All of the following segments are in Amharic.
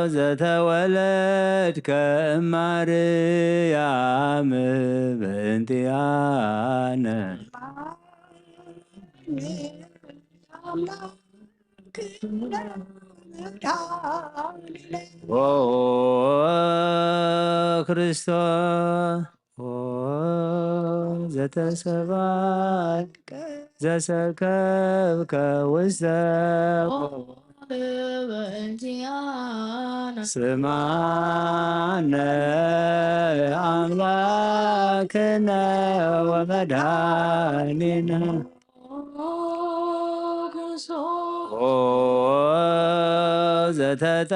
ዘተወለድከ እማርያም በእንቲአነ ክርስቶስ ዘተሰብአከ ዘሰከብከ ውስተ ስማነ አምላክነ ወመድኃኒነ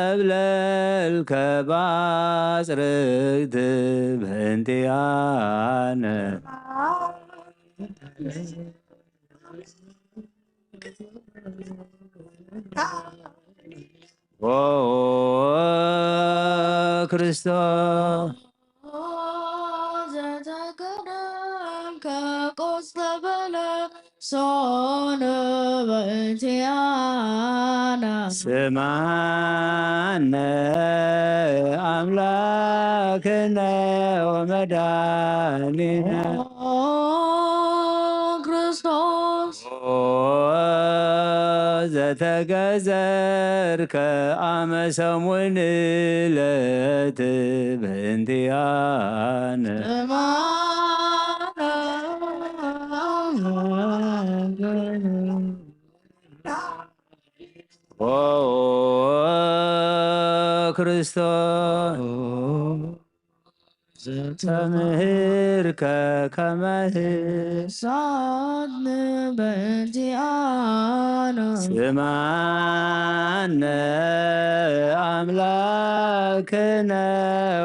ዘተጠብለልከ በአጽርዕት በእንቲአነ ክርስቶስ ዘተገደምከ ቆጽለ በለሶን በእንቲአነ ስማነ አምላክነ ወመድኃኒነ ክርስቶስ ዘተገዘርከ አመ ሰሙን ዕለት በእንቲአነ ክርስቶስ ዘተምህርከ ከመ ሳን በእንቲአነ ስማነ አምላክነ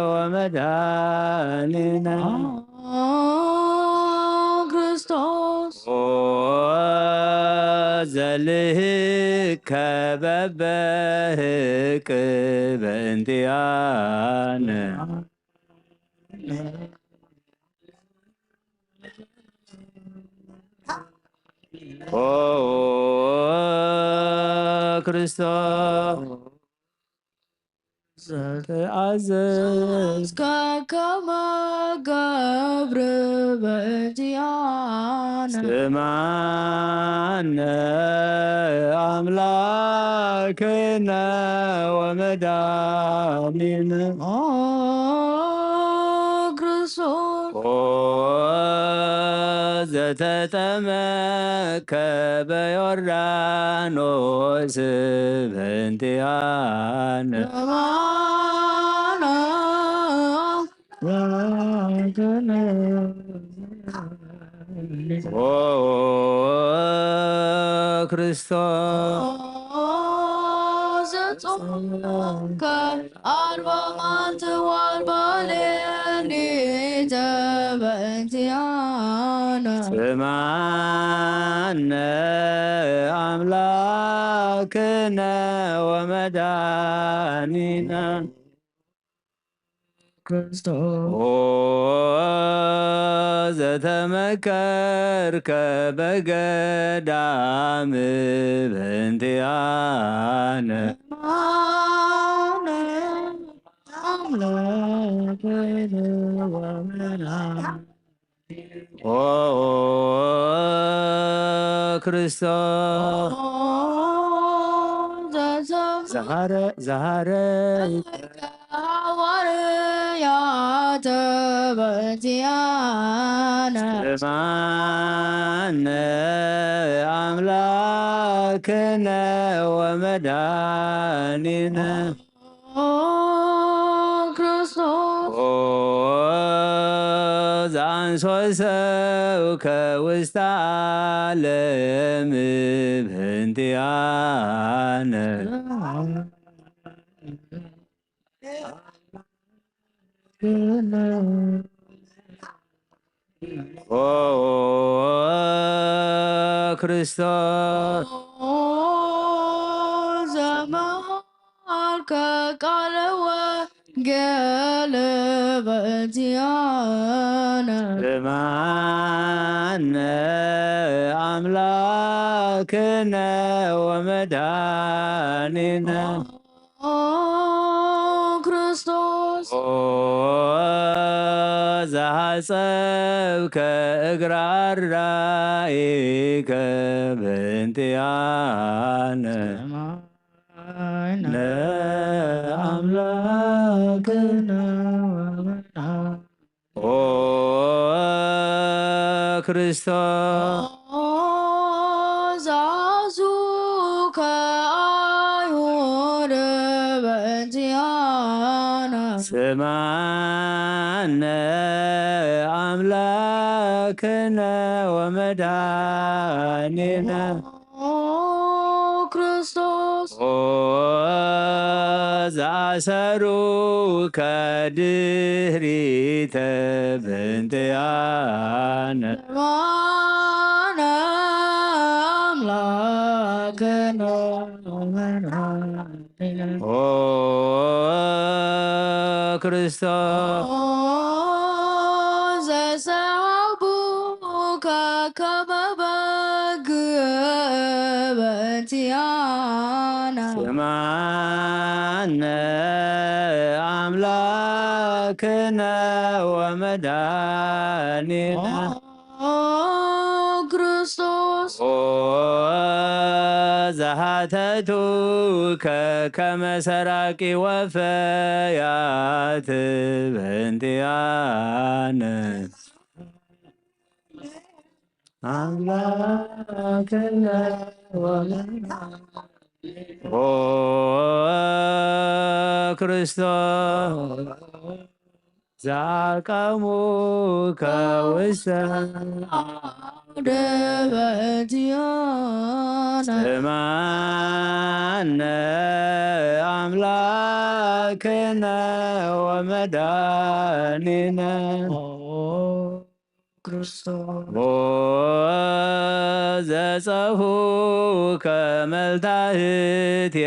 ወመድኃኒነ ክርስቶስ ዘልህከ በበህቅ በእንቲአነ ክርስቶስ ዘተአዘዝከ ከመ ገብር በእንቲአነ ስማነ አምላክነ ወመድኃኒነ ክርስቶስ ዘተጠመከ በዮርዳኖስ በእንቲአነ ክርስቶስ ዘጾምከ አርባ መዓልተ ወአርባ ሌሊት በእንቲአነ ስማነ አምላክነ ወመድኃኒነ ክርስቶስ ዘተመከርከ በገዳም በእንቲአነ ክርስቶስ ዘሃረ ሐዋርያት በእንቲአነ ስማነ አምላክነ ወመድኃኒነ ክርስቶስ ዘአንሶ ሰብከ ውስተ ዓለም በእንቲአነ ክርስቶስ ዘመሃልከ ቃለ ወንጌል በእንቲአነ ስማነ አምላክ አምላክነ ወመድኃኒነ ክርስቶስ ዘሐጸብከ እግረ አርዳኢከ በእንቲአነ ለአምላክነ ኦ ክርስቶስ ዛዙከ አይሁድ በእንቲአነ ስማነ አምላክነ ወመድኃኒነ ክርስቶስ ዘአሰሩከ ድኅሪተ በእንቲአነ ማነ አምላክነ ወመድኃኒነ ኦ ክርስቶስ ዘሰአቡከ ከመ በግዕ በእንቲአነ ስማነ አምላክነ ወመድኃኒነ ክርስቶስ ኦ ዘሐተቱከ ከመ ሰራቂ ወፈያት በእንቲአነ አምላክነ ወመድኃኒነ ኦ ክርስቶስ ዘአቀሙከ ውስተ አውደ በእንቲአነ ስማነ አምላክነ ወመድኃኒነ ክርስቶስ ኦ ዘጸሁከ መልታህትየከ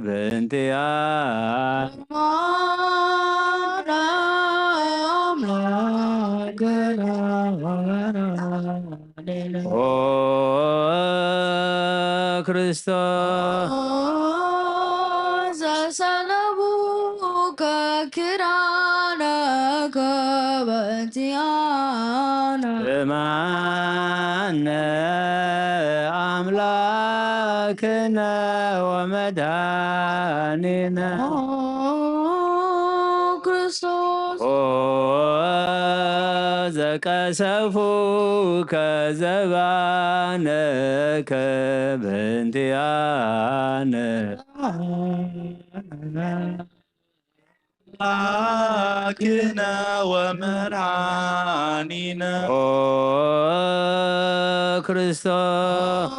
በእንቲአነ ማነ አምላክነ ወመድኃኒነ ኦ ክርስቶስ ዘሰለቡከ ኪዳነከ በእንቲአነ ስማነ አምላክነ ወመድኃኒነ ክርስቶስ ኦ ዘቀሰፉከ ዘባነከ በእንቲአነ አምላክነ ወመድኃኒነ ኦ ክርስቶስ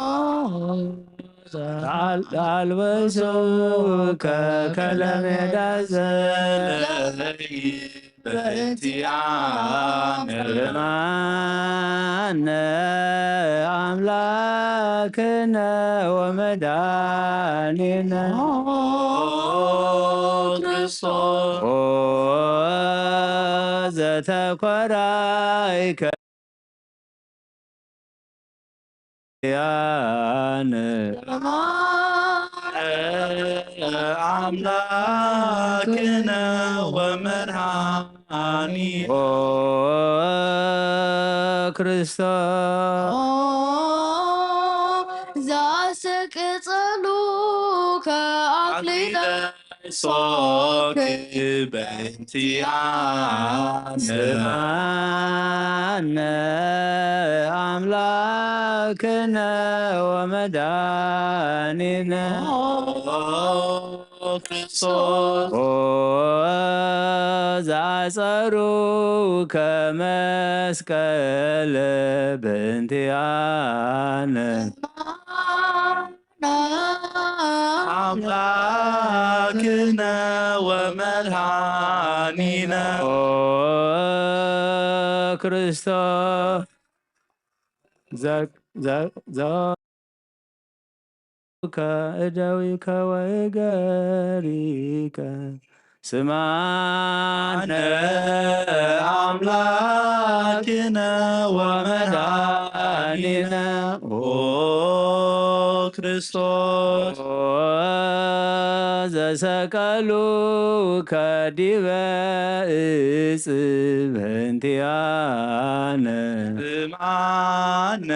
አልበሱከ ከለሜዳ ዘለይ በእንቲአነ ስማነ አምላክነ ወመድኃኒነ ክርስቶስ ኦ ዘተኰራይከ ያነ አምላክነ ወመድኃኒነ ኦ ክርስቶስ ዘአስቅጽሉከ አክሊለ ሶክ በእንቲአነ ስማነ አምላክነ ወመድኃኒነ ክርስቶስ ኦ ዘአጸሩከ መስቀለ በእንቲአነ አምላክነ ወመድኃኒነ ኦ ክርስቶስ እደዊከ ወእገሪከ ስማነ አምላክነ ወመድኃኒነ ኦ ክርስቶስ ዘሰቀሉ ከዲበ ዕፅ በእንቲአነ ስምዓነ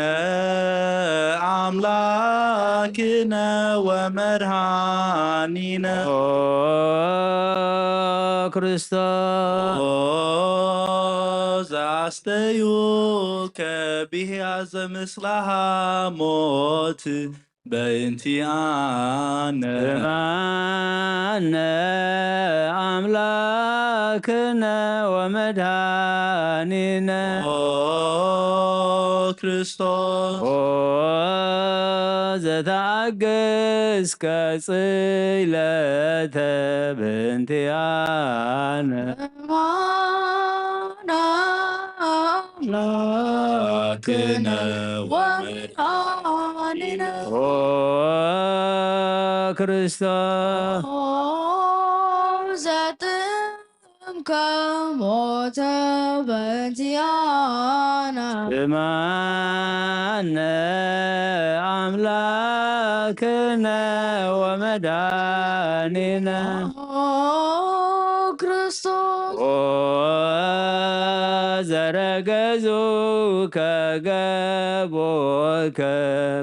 አምላክነ ወመድኃኒነ ኦ ክርስቶስ ኦ ዘአስተዩ ከቢሕያ ዘምስላሃ ሞት በእንቲአነ ስምዓነ አምላክነ ወመድኃኒነ ኦ ክርስቶስ ኦ ዘተአገሥከ ጽይለተ በእንቲአነ አምላክነ ወመድኃኒነ ኦ ክርስቶስ ዘጥምከ ሞተ በእንቲአነ ስምዓነ አምላክነ ወመድኃኒነ ክርስቶስ ኦ ዘረገዙ ከገቦከ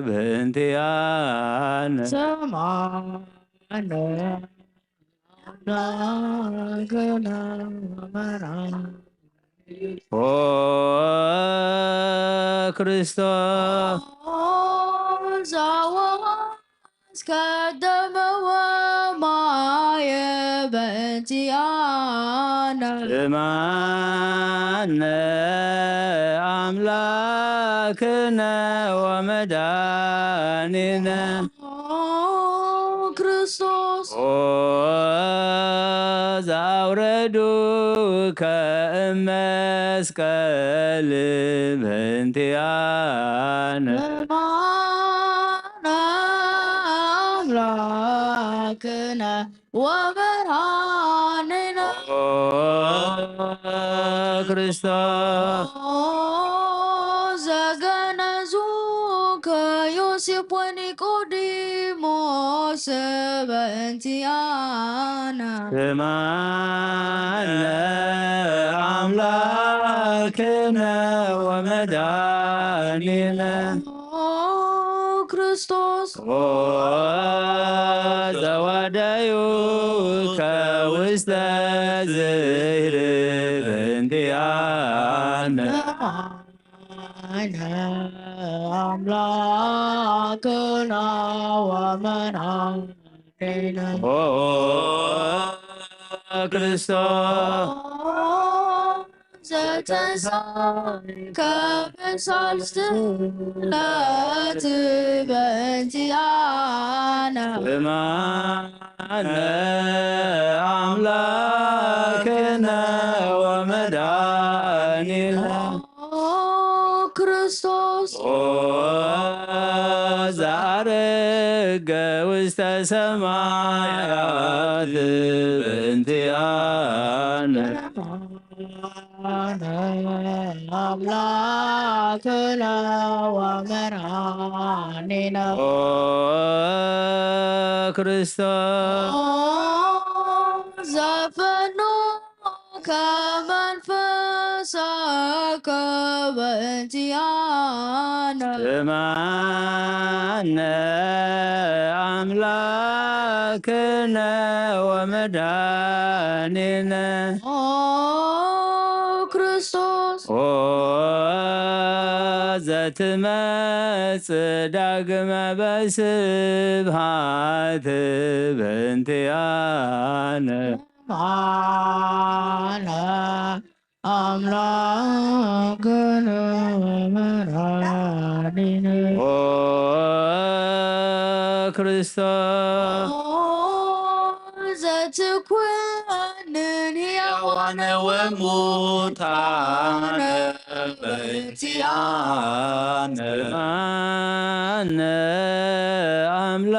በእንቲአነ ሰማነ አምላክነ ወመድኃኒነ ኦ ክርስቶስ ዘወአስከደመ ወማየ በእንቲአነ ስምዓነ አምላክነ ወመድኃኒነ ክርስቶስ ኦ ዘአውረዱ ከመስቀል በእንቲአነ ሰምዓነ አምላክነ ወመድኃኒነ ኦ ክርስቶስ ዘገነዙ ከዮሴፍ ወኒቆዲሞስ በእንቲአነ ስምዓነ አምላክነ ወመድኃኒነ ክርስቶስ ኦ ዘወደዩ ከውስተ ዝህር በእንቲአነ አምላክነ ወመድኃኒነ ኦ ክርስቶስ ዘተንሣእከ በሳልስት ዕለት በእንቲአነ ስምዓነ አምላክነ ወመድኃኒነ ክርስቶስ ኦ ዘዐረገ ውስተ ሰማያት በእንቲአነ አምላክነ ወመድኃኒነ ኦ ክርስቶስ ዘፈኖ ከመንፈሰከ በእንቲአነ ስምዓነ አምላክነ ወመድኃኒነ ክርስቶስ ኦ ዘትመጽእ ዳግመ በስብሐት በእንቲአነ ሰምዓነ አምላክነ ወመድኃኒነ ኦ ክርስቶስ ዘትኩነን ሕያዋነ ወሙታነ በእንቲአነ ስምዓነ አምላክነ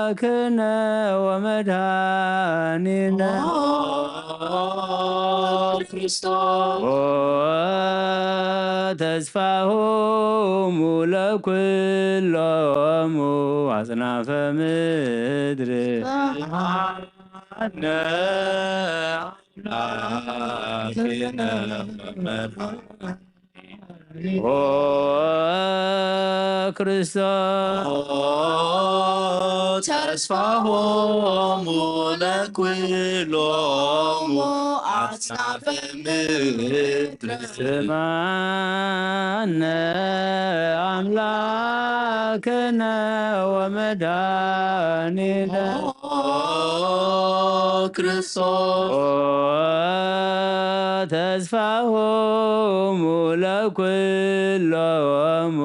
አምላክነ ወመድኃኒነ ክርስቶስ ተስፋሆሙ ለኩሎሙ አጽናፈ ምድር አነ አምላክነ ኦ ክርስቶስ ተስፋሆሙ ለኩሎሙ አጽናፈ ምድር ስማነ አምላክነ ወመድኃኒነ ክርስቶስ ተስፋሆሙ ለኩሎሙ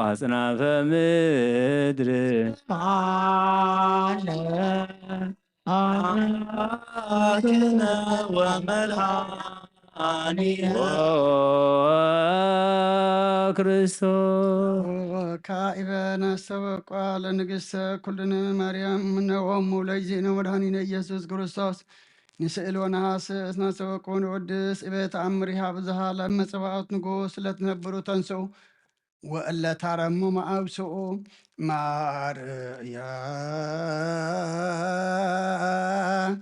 አጽናፈ ምድር አምላክነ ወመድኃኒነ ክርስቶስ ካኢበ ናስተበቋ ለንግሥተ ኩልነ ማርያም እምነሆሙ ለእግዚእነ ወመድኃኒነ ኢየሱስ ክርስቶስ ንስእል ወነሐስስ ናስተበቆ ንወድስ እበ ተአምሪሃ ብዝሃ ለመጸባዖት ንጉሥ ለትነብሩ ተንስኡ ወእለ ታረሙ ማአብስኡ ማርያም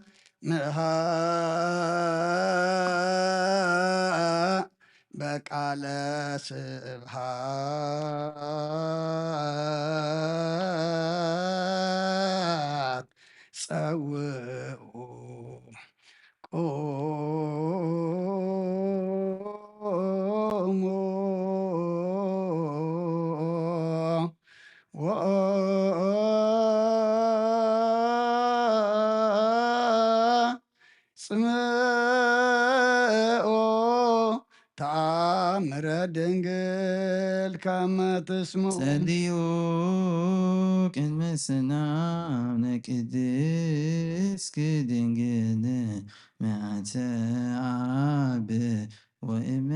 በቃለ ስብሃት ጸውዑ ቆሙ ጽምኦ ተአምረ ድንግል ከመ ትስምዑ ጸልዩ ቅድመ ሰናም ለቅድስት ድንግል መዓተ አብ ወእመ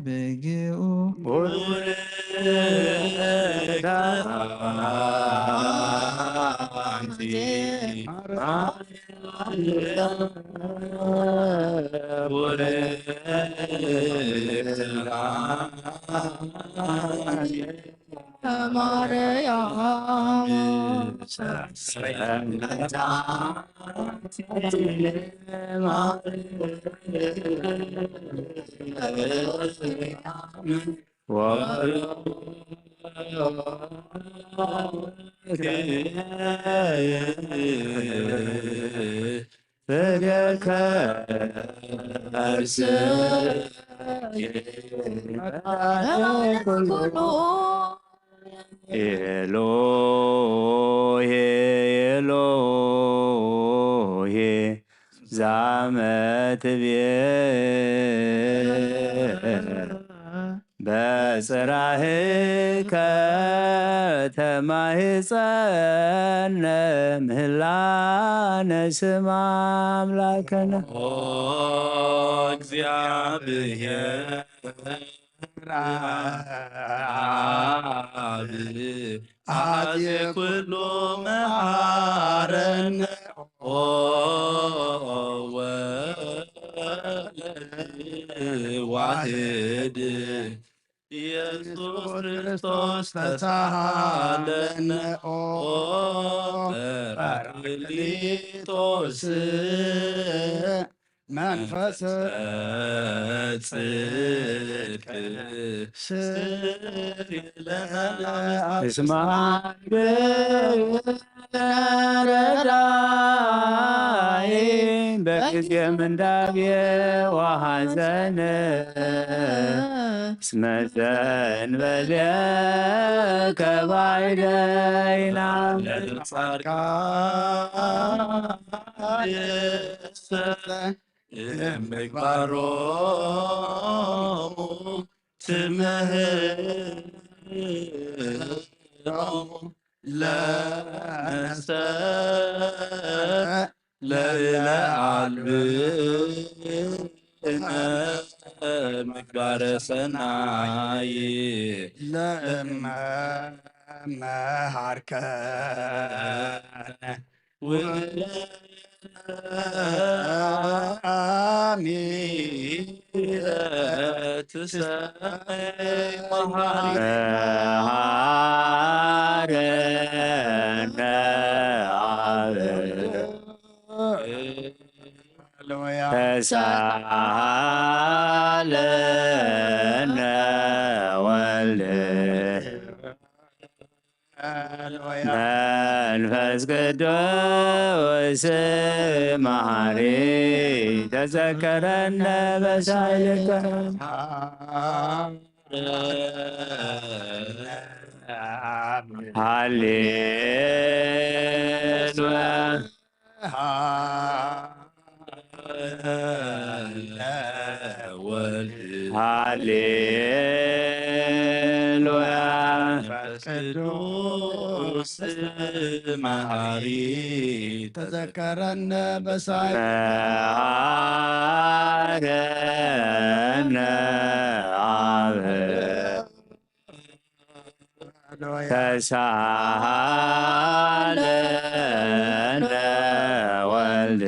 በግኡ ኤሎሄ ኤሎሄ ዛመ ትቤ በጽራህከ ተማህፀነ ምህላነ ስማ አምላከነ እግዚአብሔር አብ አዜ ኩሉ መሐረነ ወዋህድ ኢየሱስ ክርስቶስ ተሳሃለነ ጰራቅሊጦስ መንፈስ ጽድቅ እስማ ረዳይ በጊዜ ምንዳቤ ወሐዘን እስመ ዘእንበለ ከባይደይና ምግባሮሙ ትምህሮሙ ለአልብነ ምግባረ ሰናይ ለእመ መሃርከነ መሃረነ አብ ተሳለነ ወልድ መንፈስ ቅዱስ መሐሪ ተዘከረነ በሳይልከ ሃሌሉያ ሃሌሉያ ቅዱስ መሐሪ ተዘከረነ በሳይ መሐረነ አብ ተሳሃለነ ወልድ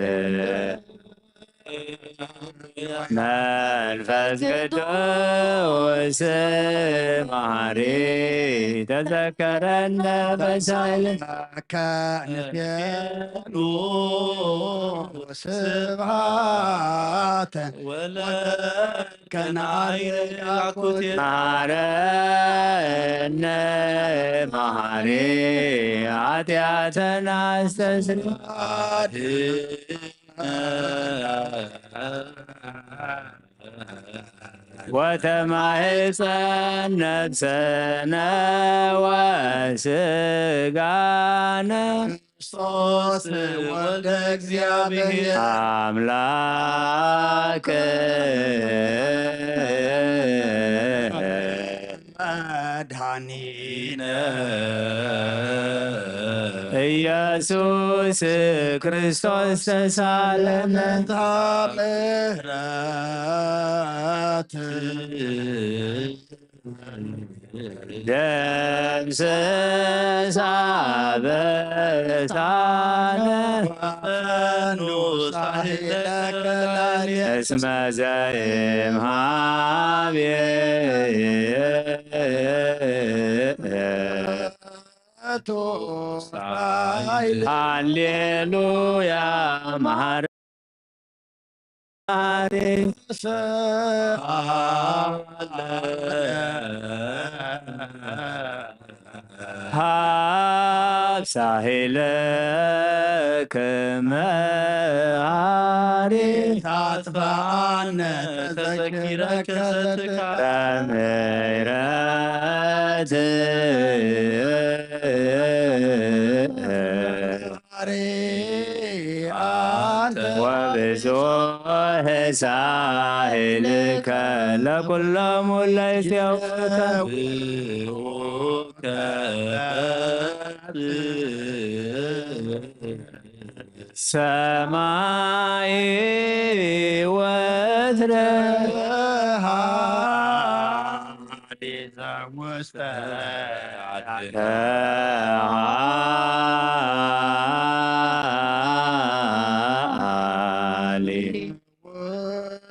መንፈስ ቅዱስ መሐሪ ተዘከረነ በሳይል ከንፌኑ ስብሃተ ወለከናይኩት መሐረነ መሐሪ ኃጢአተነ አስተስርይ ወተማሕፀን ነፍሰነ ወሥጋነ ክርስቶስ ወልደ እግዚአብሔር አምላክ መድኃኒነ ኢየሱስ ክርስቶስ ተሳለነ ምሕረት ደምስሳ በሳነ እስመ ዘእምኀቤ ሃሌሉያ መሐሪ ሀብሳሄለከ መሐሪ ታጥፋነ ተዘኪረከ በምሕረት ወብዙሕ ሳህልከ ለኵሎሙ ለይእዜውከ ሰማይ ወትረ ውስተ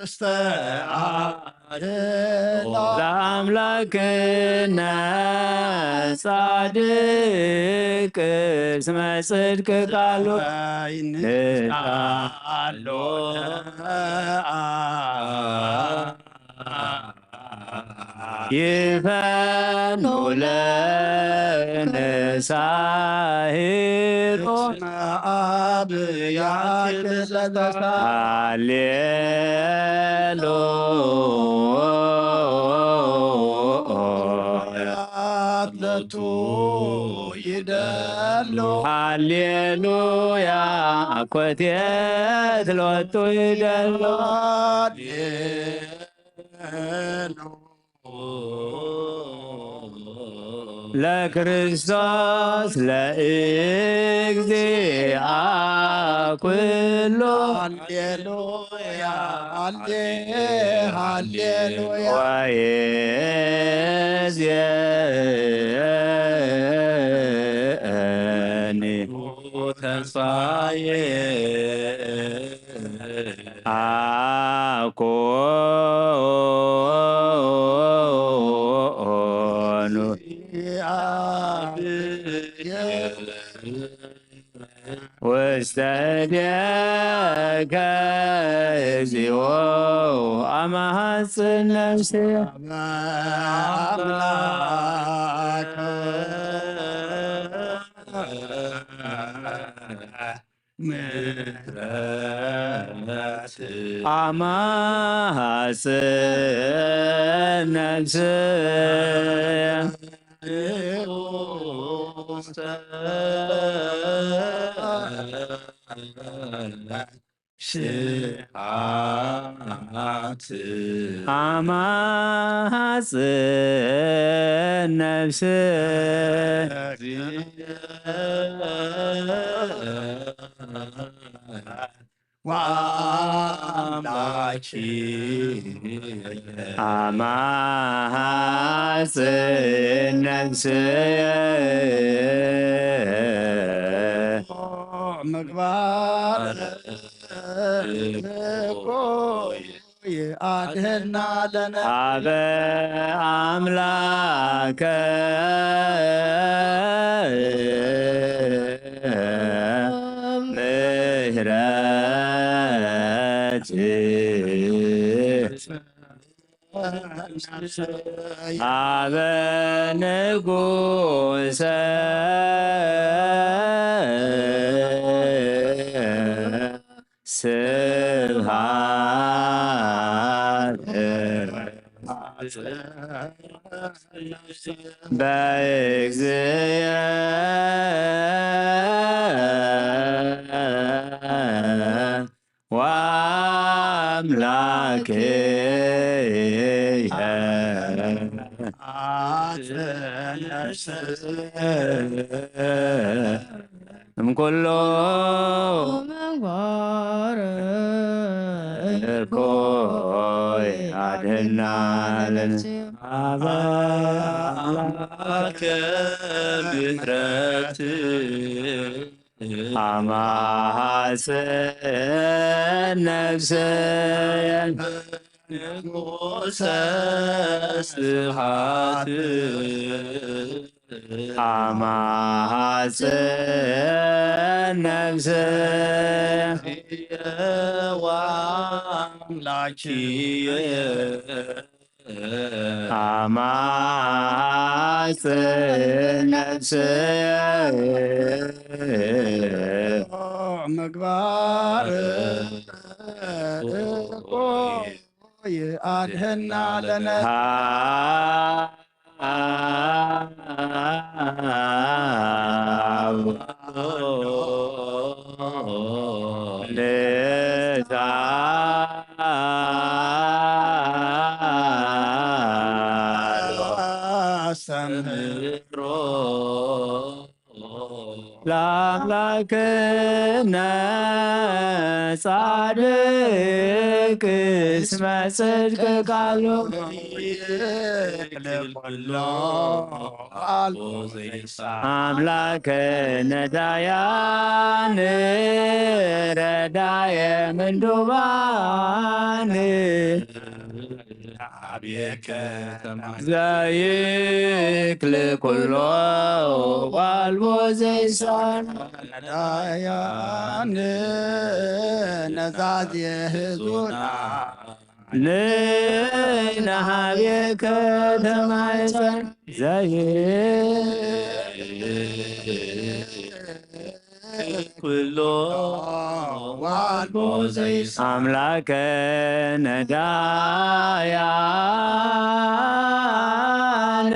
ውስተ ለአምላክነ ጻድቅ እስመ ጽድቅ ቃሉ ይንቃሎ ይፈኑ ለነሳሂሮ አብ ሃሌሉያ አትለቱ ይደሉ ሃሌሉያ አኮቴት ሎቱ ይደሎ ለክርስቶስ ለእግዚአ ኩሎ ሃሌሉያ ሃሌሉያ ተስፋዬ አኮኑ ውስተ እዴከ እግዚኦ አማሐጽን ነፍሴ አምላከ ምሕረት አማሐጽን ነፍሴ ስብሐት አማሐጽን ነፍሴ ወአምላኪ አማሐጽን ነፍሴ ምግባር አድህና ለነ አበ አምላከ ምሕረት አበ ንጉሠ ስብሐት በእግዚእየ ወአምላክየ እምኩሎ እኮይ አድኅና ለነ አበ አምላከ ምሕረት አማሐጽን ነፍስየ ንጉሠ ስብሐት አማሐጽን ነፍስየ ወአምላኪየ አማሐጽን ነፍስየ ምግባር አድህና ለነ ሰምሮ ለአምላክነ ጻድቅ እስመ ጽድቅ ቃሉ አምላከ ነዳያን ረዳየ ምንዱባን ዘይክል ኩሎ ዋልቦ ዘይሳን ነዳያን ነዛዝ የህዙና ንናሃቤከ ተማይፀን ኩሎ ዋልቦ ዘይሳን አምላከ ነዳያን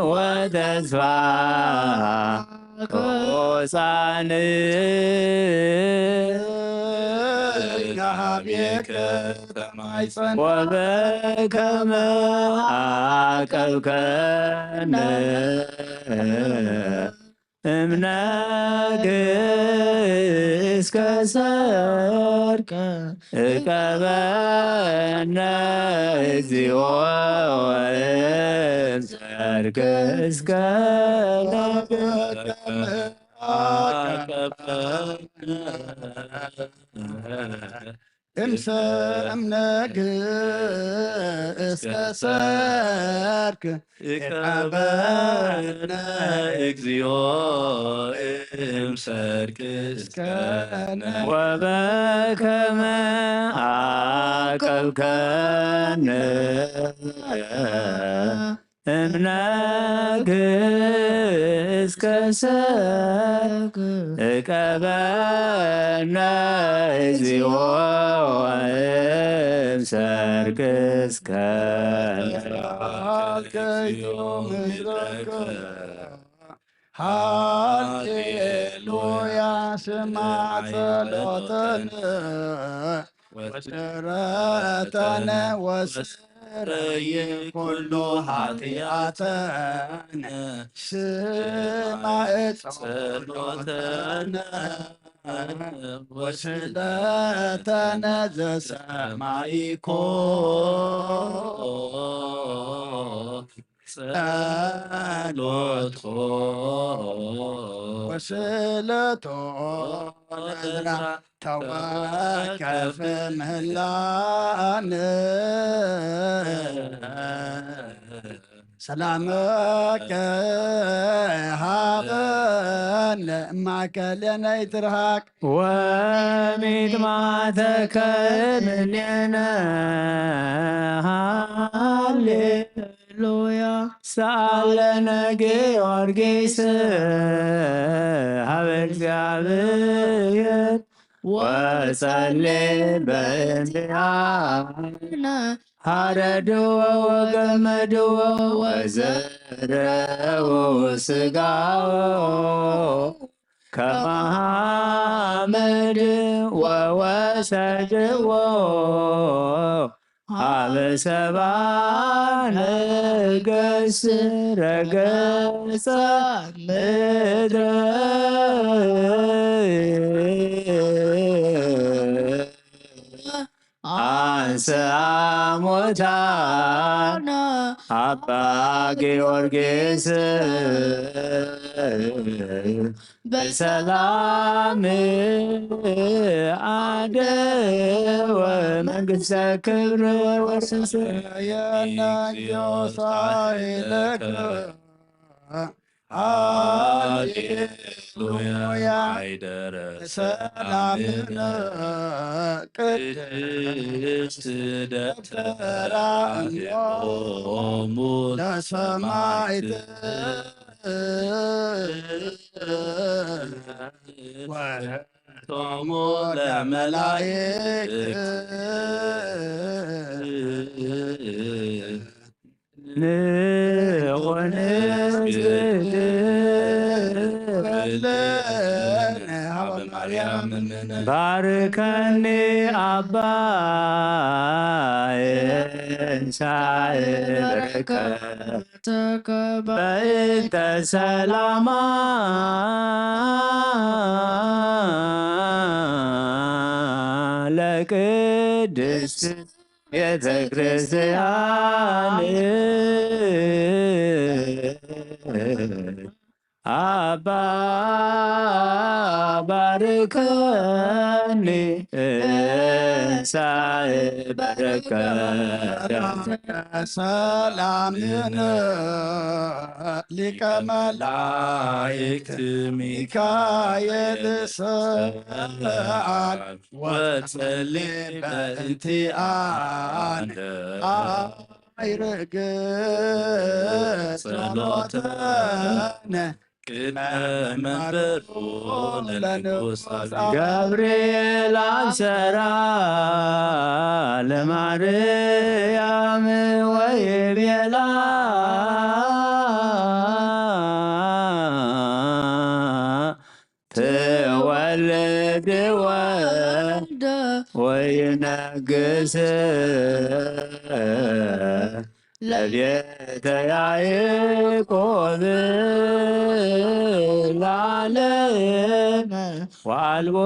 ወተስፋ ቆሳን ናሃቤከ ተማይፀን ወበከመ አቀብከነ እምነግሥ ከሰርቀ እቀበነ እግዚኦ ወእንዘ ሰርክ እስከ እምነግ እስከ ሰርክ እቀበነ እግዚኦ እምሰርክ እስከነ ወበከመ አቀብከነ እምነግ እስከ ሰርክ እቀበነ እግዚኦ እምሰርክ እስከነ ሃሌሉያ ስማ ጸሎተነ ወስረተነ ወስረይ ኩሉ ኃጢአተነ ስማዕ ጸሎተነ ወስለተነ ዘሰማይኮ ጸሎቶ ወስለቶ ነዝራ ተወከፍ ምህላነ ሰላመከ ሃበነ እማእከሌነ ይትርሃቅ ወሚጥማተከ እምኔነ ሃሌሉያ ሳለነ ጊዮርጊስ ሀበ እግዚአብሔር ወጸልይ በእንቲአነ ሀረድዎ ወገመድዎ ወዘረዎ ስጋዎ ከመሐመድ ወወሰድዎ ሀበ ሰብአ ነገሥት ረገጸ ምድረ አንሥአ ሙታነ አባ ጊዮርጊስ በሰላም አደወ መንግሥተ ክብር ወስንስየነ ዮሳይለከ ሃሌሉያ አይደረ ሰላምነ ቅድስት ደብተራ እምኦሙ ለሰማዕት ወቶሙ ለመላእክት ባርከኒ አባ እንሳእረከ በእንተ ሰላማ ለቅድስት ቤተ ክርስቲያን አባ ባርከኒ እንሳእረከ ሰላምነ ሊቀ መላእክት ሚካኤል ሰአል ወጸልይ በእንቲአነ አይረግ ጸሎተነ ቅድመ መንበሩ ለንጉሥ ገብርኤል አብሰራ ለማርያም ወይቤላ ትወልድ ወልደ ወይነግስ ለቤተ ያዕቆብ ለዓለም ወአልቦ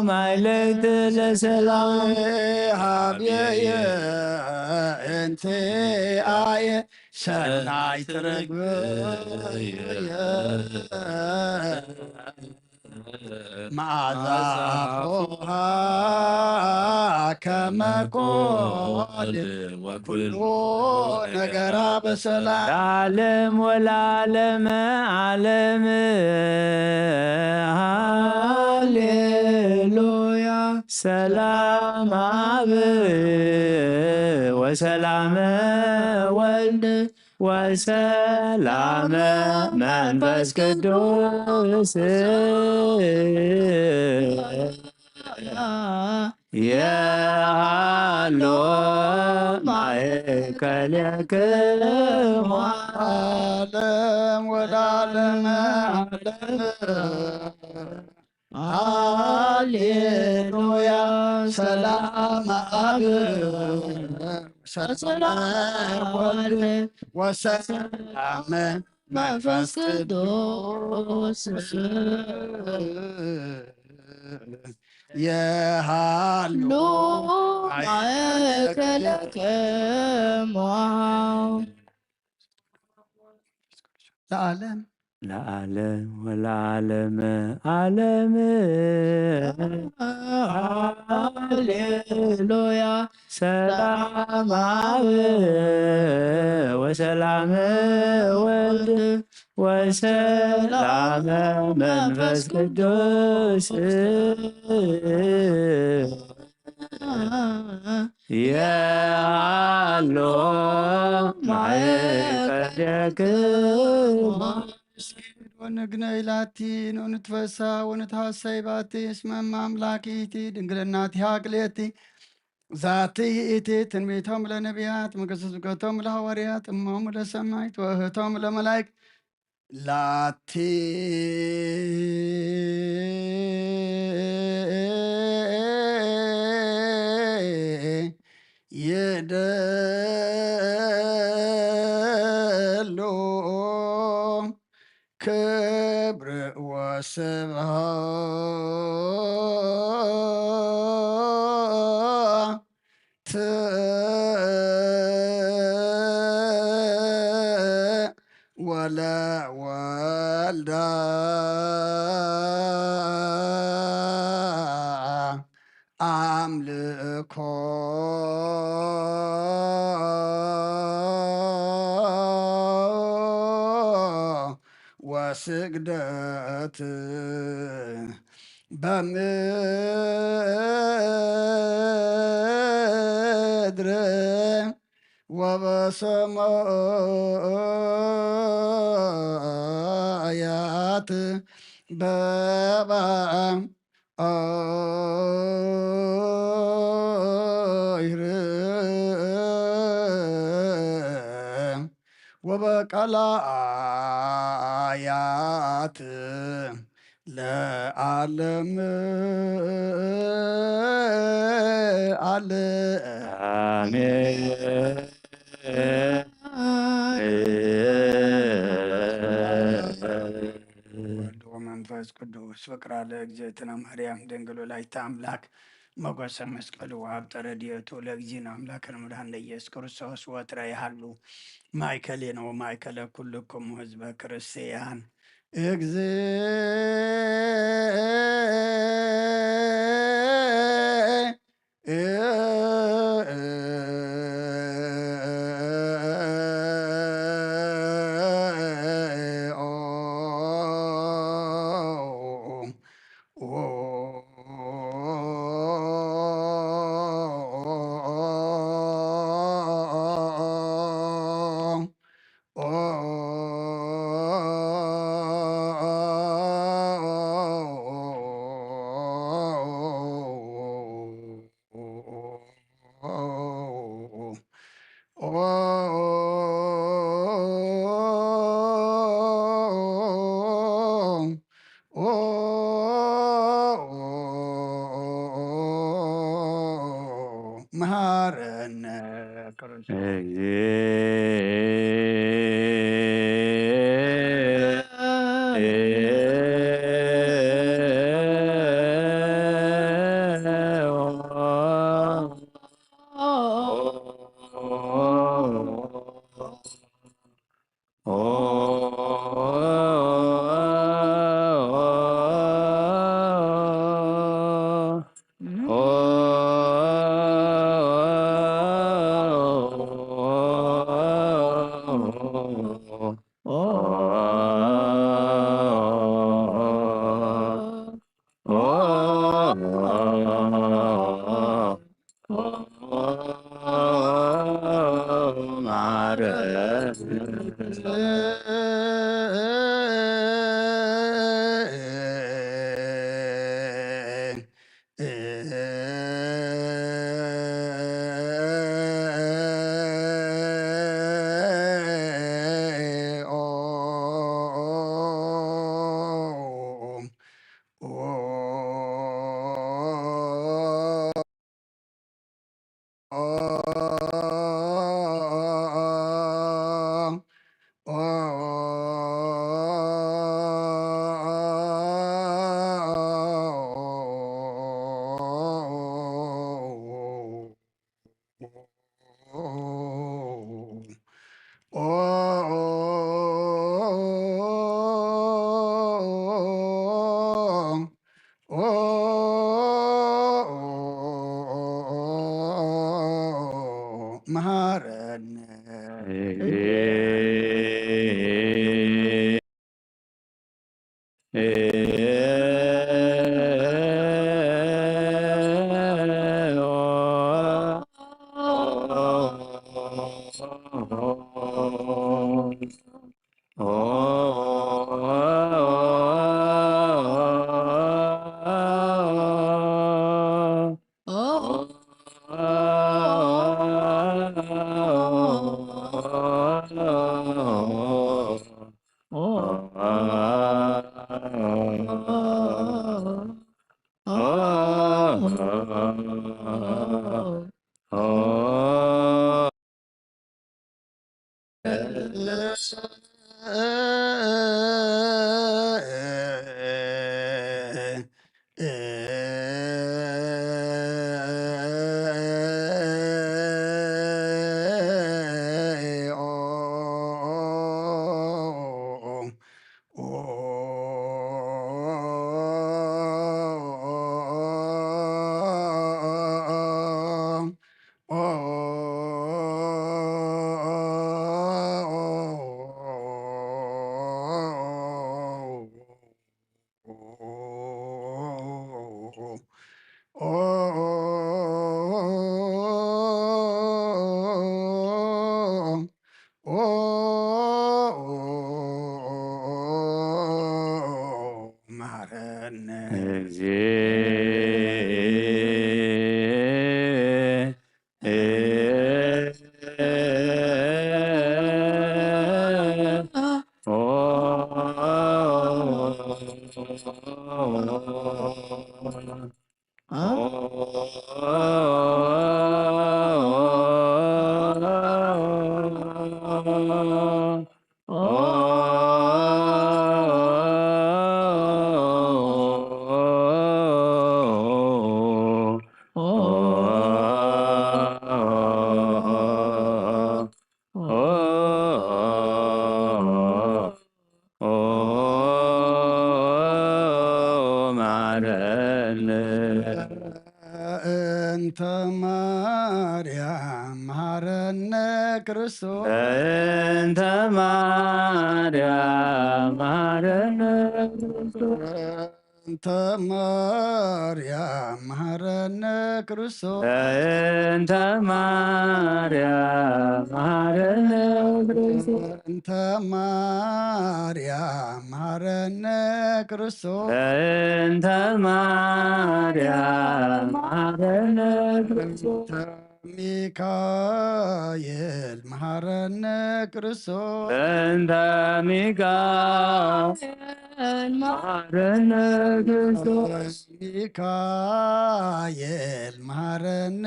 ማይለክት ለሰላም ሀብየ እንቲአየ ሰናይት ርግብየ መዓዛፎሃ ከመ ቆል ወኩሉ ነገራ በሰላም ለዓለም ወለዓለመ ዓለም ሃሌሉያ ሰላም አብ ወሰላመ ወልድ ወሰላመ መንፈስ ቅዱስ የሃሎ ማእከልክሙ ዓለም ወለዓለመ ሃሌሉያ ሰላም አብ ሰላም ወልድ ወሰላመ መንፈስ ቅዱስ የሃሎ ማእከልክሙ ለዓለም ለዓለም ወለዓለመ ዓለም ሃሌሉያ ሰላም አብ ወሰላመ ወልድ ወሰላመ መንፈስ ቅዱስ ያሎ ማእከልክሙ ወንግነ ኢላቲ ወንትፈሳ ወንታሰይ ባቲ እስመ አምላኪቲ ድንግልናቲ ሀቅሌቲ ዛቲ ይእቲ ትንቢቶም ለነቢያት መገሰስገቶም ለሐዋርያት እሞም ለሰማዕት ወእህቶም ለመላእክት ላቲ የደሎ ክብር ወስብሐት ወለወልድ አምልኮ ወስግደት በምድር ወበሰማያት በባሕር ወበቀላያት ለዓለም አለ አሜን። ወልድ ወመንፈስ ቅዱስ ፍቅራ ለእግዝእትነ ማርያም ድንግል ወላዲተ አምላክ መጓሰ መስቀሉ ወሀብተ ረድኤቱ ለእግዚእነ አምላክነ መድኃኒነ ኢየሱስ ክርስቶስ ወትረ ያሃሉ ማእከሌነ ወማእከለ ኩልክሙ ህዝበ ክርስቲያን መሐረነ ክርስቶስ መሐረነ መሐረነ እንተ ማርያም መሐረነ ክርስቶስ እንተ ማርያም መሐረነ እንተ ማርያም መሐረነ ክርስቶስ እንተ ማርያም መሐረነ እንተ ማርያም መሐረነ ክርስቶስ እንተ ማርያም መሐረነ ሚካኤል መሐረነ ክርስቶስ እንተ ሚካኤል መሐረነ ክርስቶስ ሚካኤል መሐረነ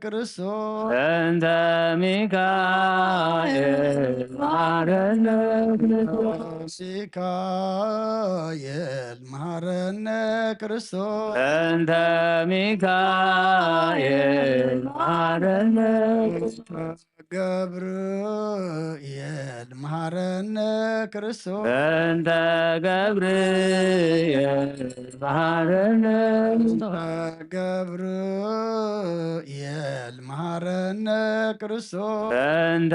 ክርስቶስ እንተ ሚካኤል መሐረነ ክርስቶስ ሚካኤል መሐረነ ክርስቶስ እንተ ሚካኤል መሐረነ ገብርኤል መሐረነ ክርስቶስ በእንተ ገብርኤል መሐረነ ገብርኤል መሐረነ ክርስቶስ በእንተ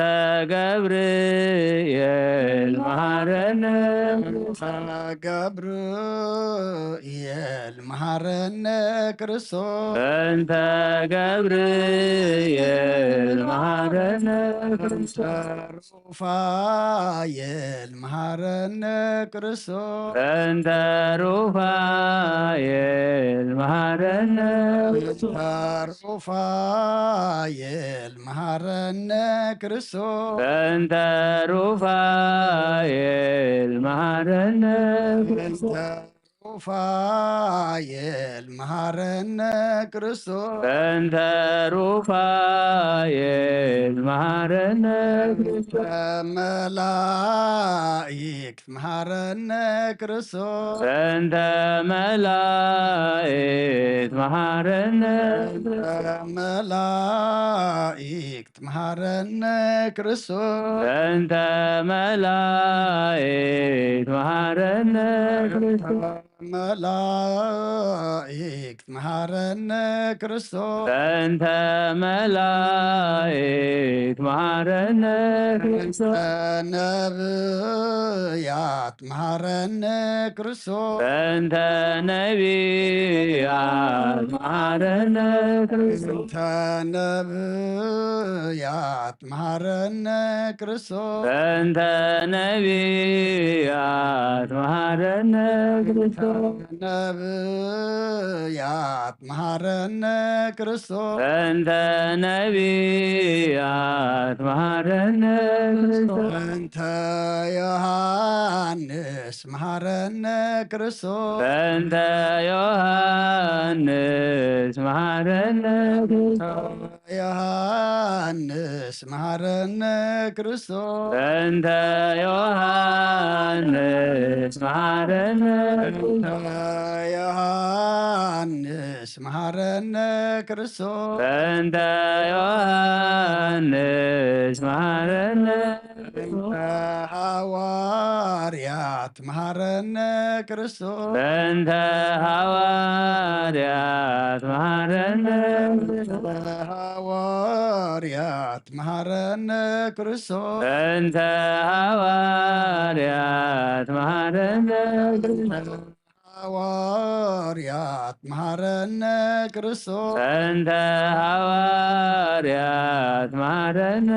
ገብርኤል መሐረነ ገብርኤል መሐረነ ክርስቶስ በእንተ ገብርኤል መሐረነ ሩፋኤል መሐረነ ክርስቶስ በእንተ ሩፋኤል መሐረነ ሩፋኤል መሐረነ ክርስቶስ በእንተ ሩፋኤል መሐረነ ሩፋኤል መሐረነ ክርስቶስ በእንተ ሩፋኤል መሐረነ መላእክት መሐረነ ክርስቶስ በእንተ መላእክት መሐረነ መላእክት መሐረነ ክርስቶስ በእንተ መላእክት መሐረነ መላእክት መሐረነ ክርስቶስ በእንተ መላእክት መሐረነ ነብያት መሐረነ ክርስቶስ በእንተ ነቢያት መሐረነ ነብያት መሐረነ ክርስቶስ በእንተ ነቢያት መሐረነ ነብያት መሐረነ ክርስቶስ በእንተ ነቢያት መሐረነ በእንተ ዮሐንስ መሐረነ ክርስቶስ በእንተ ዮሐንስ መሐረነ ዮሐንስ መሐረነ ክርስቶስ በእንተ ዮሐንስ መሐረነ ዮሐንስ መሐረነ ክርስቶስ በእንተ ዮሐንስ መሐረነ ሐዋርያት መሐረነ ክርስቶስ በእንተ ሐዋርያት መሐረነ ሐዋርያት መሐረነ ክርስቶስ በእንተ ሐዋርያት መሐረነ ሐዋርያት መሐረነ ክርስቶስ በእንተ ሐዋርያት መሐረነ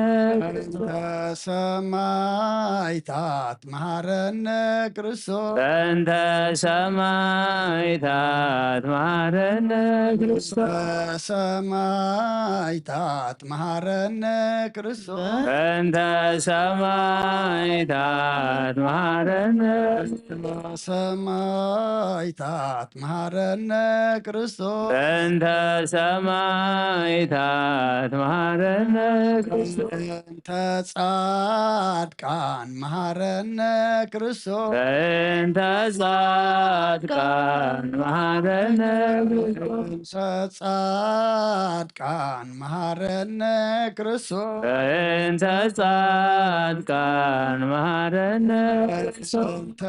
ሰማዕታት መሐረነ ክርስቶስ በእንተ ሰማዕታት መሐረነ ሰማዕታት መሐረነ ክርስቶስ በእንተ ሰማዕታት መሐረነ ሰማዕታት መሐረነ ክርስቶስ በእንተ ሰማዕታት መሐረነ በእንተ ጻድቃን መሐረነ ክርስቶስ በእንተ ጻድቃን መሐረነ በእንተ ጻድቃን መሐረነ ክርስቶስ በእንተ ጻድቃን መሐረነ በእንተ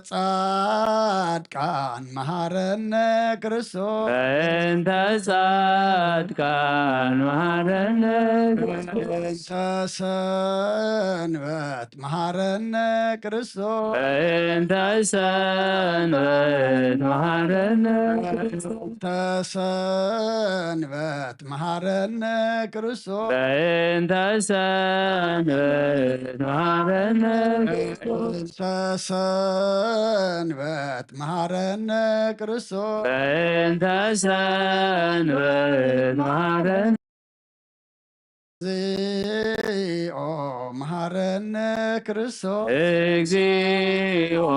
ጻድቃን መሐረነ ክርስቶስ በእንተ ጻድቃን መሐረነ በእንተ ሰንበት መሐረነ ክርስቶስ በእንተ ሰንበት መሐረነ በእንተ ሰንበት መሐረነ ክርስቶስ በእንተ ሰንበት መሐረነ በእንተ ሰንበት መሐረነ ክርስቶስ በእንተ ሰንበት መሐረነ እግዚኦ መሐረነ ክርስቶስ እግዚኦ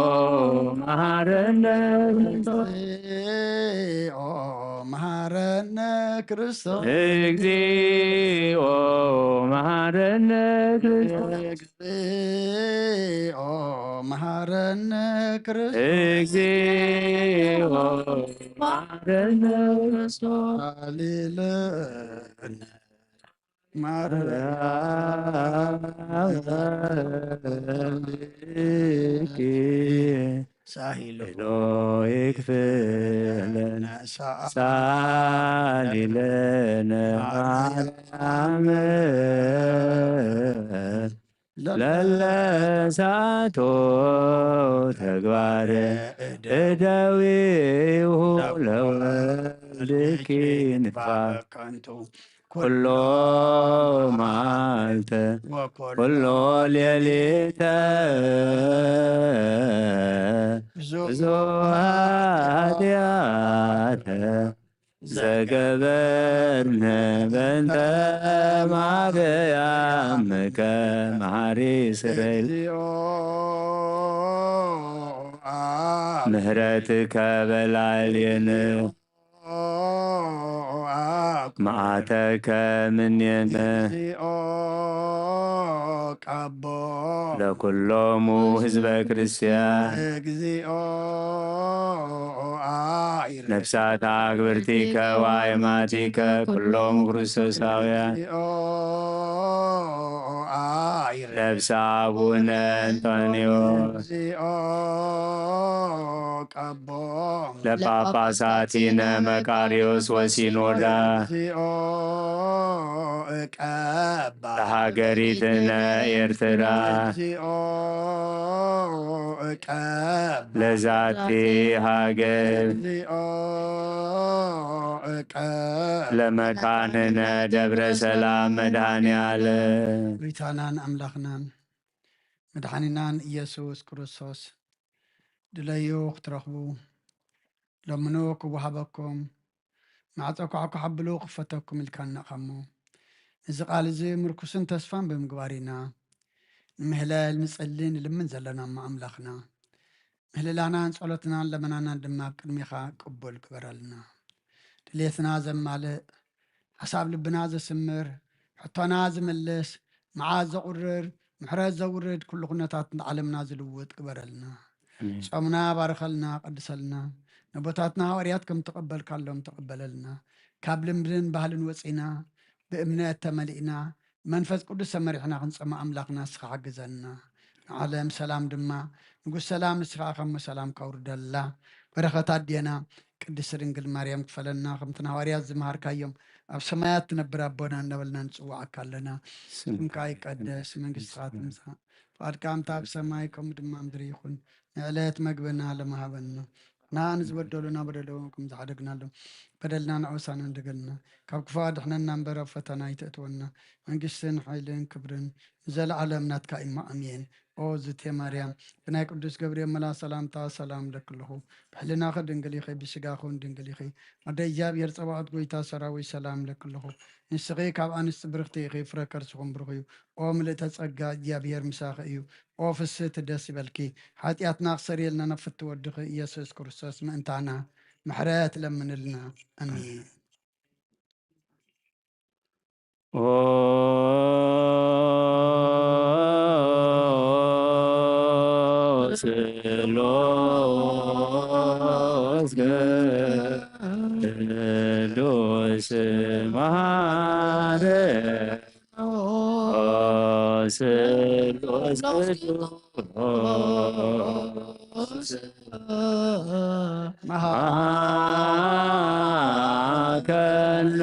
መሐረነ እግዚኦ መሐረነ ክርስቶስ እግዚኦ መሐረነ እግዚኦ መሐረነ ክርስቶስ እግዚኦ መሐረነ ክርስቶስ ሃሌሉያ ሳሂሎ ኤሎይ ክፍለነ ሳሊለነ ማርያም ለለሳቶ ተግባረ እደዊሁ ለወልድኪ ንፋቅ ከንቱ ኩሎ መዓልተ ኩሎ ሌሊተ ብዙ ኃጢአተ ዘገበርነ በእንተ ማርያም ከመሐሪ ስረይ ምህረትከ በላዕሌነ መዓተከ እምኔነ ቀቦ ለኩሎሙ ህዝበ ክርስቲያን እግዚኦ ነፍሳት አግብርቲከ ወአእማቲከ ኩሎሙ ክርስቶሳውያን ነፍሰ አቡነ አንጦንዮስ ቀቦ ለጳጳሳቲነ መቃርዮስ ወሲኖዳ ቀባ ለሀገሪትነ ኤርትራ ቀባ ለዛቲ ሀገር ለመካንነ ደብረ ሰላም መድኃኔ ዓለም ጌታናን አምላኽናን መድኃኒናን ኢየሱስ ክርስቶስ ድለዩ ክትረኽቡ ለምኑ ክወሃበኩም ማዕፆ ከዓ ክሓብሉ ክፈተኩም ኢልካ ንኣኸሞ እዚ ቃል እዚ ምርኩስን ተስፋን ብምግባር ኢና ንምህለል ንጸሊ ንልምን ዘለና እሞ ኣምላኽና ምህልላናን ጸሎትናን ለመናናን ድማ ኣብ ቅድሚኻ ቅቡል ግበረልና ድሌትና ዘማልእ ሓሳብ ልብና ዘስምር ሕቶና ዝምልስ መዓዝ ዘቁርር ምሕረት ዘውርድ ኩሉ ኩነታት ዓለምና ዝልውጥ ግበረልና ጾምና ባርከልና ቀድሰልና ነቦታትና ሃዋርያት ከም ተቐበልካሎም ተቐበለልና ካብ ልምድን ባህልን ወፂና ብእምነት ተመሊእና መንፈስ ቅዱስ ተመሪሕና ክንፀማ ኣምላኽና ንስኻ ሓግዘና ንዓለም ሰላም ድማ ንጉስ ሰላም ንስኻ ከም ሰላም ካውርደላ በረኸታት ድየና ቅድስት ድንግል ማርያም ክፈለና ከምቲ ሃዋርያት ዝመሃርካዮም ኣብ ሰማያት ትነብር ኣቦና እናበልና ንፅዋዓካ ኣለና ስምካ ይቀደስ መንግስትኻ ትምፃእ ፍቃድካ ከምቲ ኣብ ሰማይ ከምኡ ድማ ምድሪ ይኹን ንዕለት መግብና ለመሃበና ናን ዝበደሉና በደለዎም ከም ዝሓደግናሎም በደልና ንዕውሳና እንደገልና ካብ ክፉ ኣድሕነና እምበር ኣብ ፈተና ይተእትወና መንግስትን ሓይልን ክብርን ንዘለዓለም ናትካ ኢማ ኣሜን ኦ ዝቴ ማርያም ብናይ ቅዱስ ገብርኤል መልኣክ ሰላምታ ሰላም ለክልኹ ብሕልናኸ ድንግል ኢኺ ብስጋኹን ድንግል ኢኺ ኣደ እግዚኣብሔር ፀባኦት ጎይታ ሰራዊት ሰላም ለክልኹ ንስኺ ካብ ኣንስቲ ብርክቲ ኢኺ ፍረ ከርስኹም ብሩኽ እዩ ኦ ምልእተ ፀጋ እግዚኣብሔር ምሳኺ እዩ ኦ ፍስቲ ደስ ይበልኪ ሓጢኣትና ክሰሪየልና ነፍቲ ወድኺ ኢየሱስ ክርስቶስ ምእንታና ምሕረት ለምንልና ኣሜን ስሎስ ቅዱስ ማርያም ስሎስ ቅዱስ መሃከነ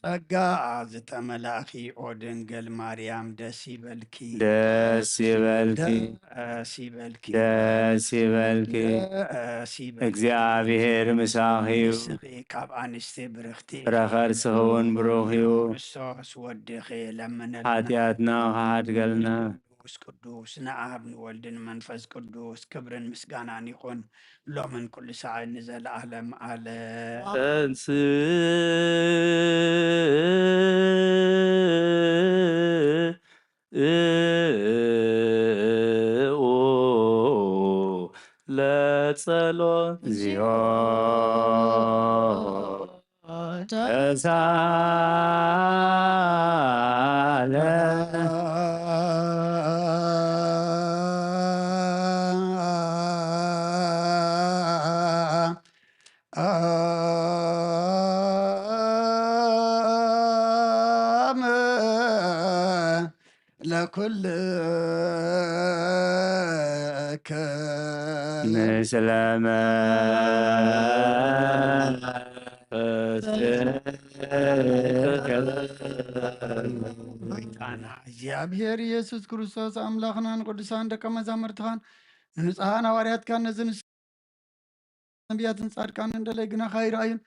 ጸጋ ዝተመላእኺ ኦ ድንግል ማርያም ደስ ይበልኪ ደስ ይበልኪ ደስ ይበልኪ ደስ ይበልኪ ደስ ይበልኪ እግዚአብሔር ምሳኺ እዩ ንስኺ ካብ ኣንስቲ ብርክቲ ፍረ ከርስኺ እውን ብሩኽ እዩ ክርስቶስ ወድኺ ለምነልና ሓጢኣትና ከሓድገልና ቅዱስ ቅዱስ ንኣብ ንወልድን መንፈስ ቅዱስ ክብርን ምስጋናን ይኹን ሎምን ኩሉ ሰዓት ንዘለዓለም ዓለም እንስ ለጸሎት እግዚኦ ኩልከ ምስለ እግዚአብሔር ኢየሱስ ክርስቶስ አምላኽናን ቅዱሳን ደቀ መዛሙርትኻን ንጹሓን ሐዋርያትካን ነዚ ነቢያትን ጻድቃን እንደለይ ግና ካይረአዩን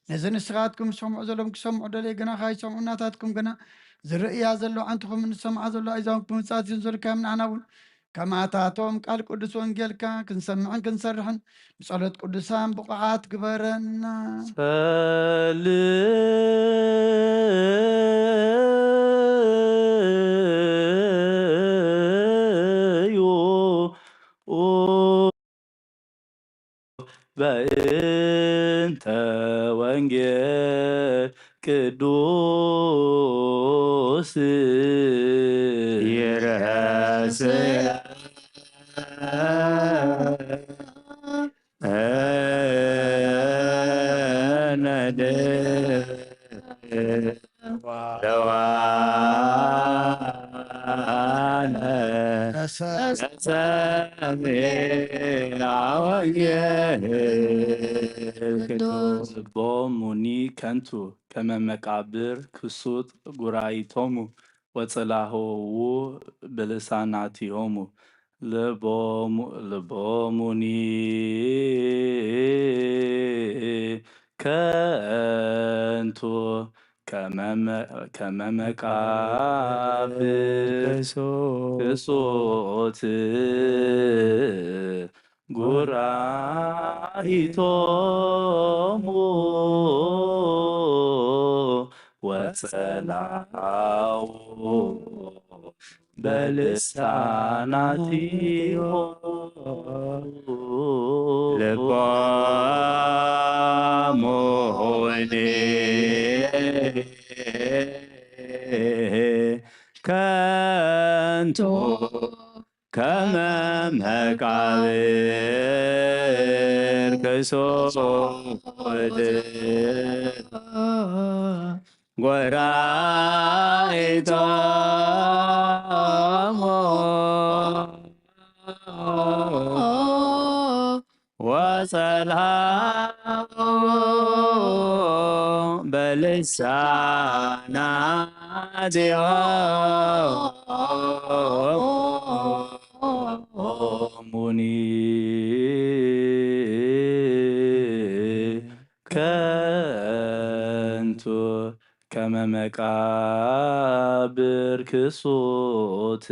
ነዚ ንስኻትኩም ዝሰምዑ ዘሎም ክሰምዑ ደለይ ግና ካይሰምዑ እናታትኩም ግና ዝርእያ ዘሎ ዓንትኹም ንሰምዓ ዘሎ ኣይዛኩም ብምጻት እዩን ዝርከብም ንዓና እውን ከማታቶም ቃል ቅዱስ ወንጌልካ ክንሰምዕን ክንሰርሕን ብጸሎት ቅዱሳን ብቑዓት ግበረና ጸልዩ በእንተ ወንጌል ቅዱስ ይረስያ ነድ ለዋነ ሰሚዐ ወንጌል ቅዱስ ልቦሙኒ ከንቱ ከመ መቃብር ክሱት ጉራይቶሙ ወጽላሆሙ በልሳናቲሆሙ ልቦሙኒ ከንቱ ከመ መቃብር ክሱት ጉራይቶሙ ወጸላው በልሳናቲሆሙ ልቦሙኒ ከንቱ ከመ መቃብር ክሱት ጉራይቶሙ ወጸላው በልሳናቲሆሙኒ ከንቱ ከመ መቃብር ክሱት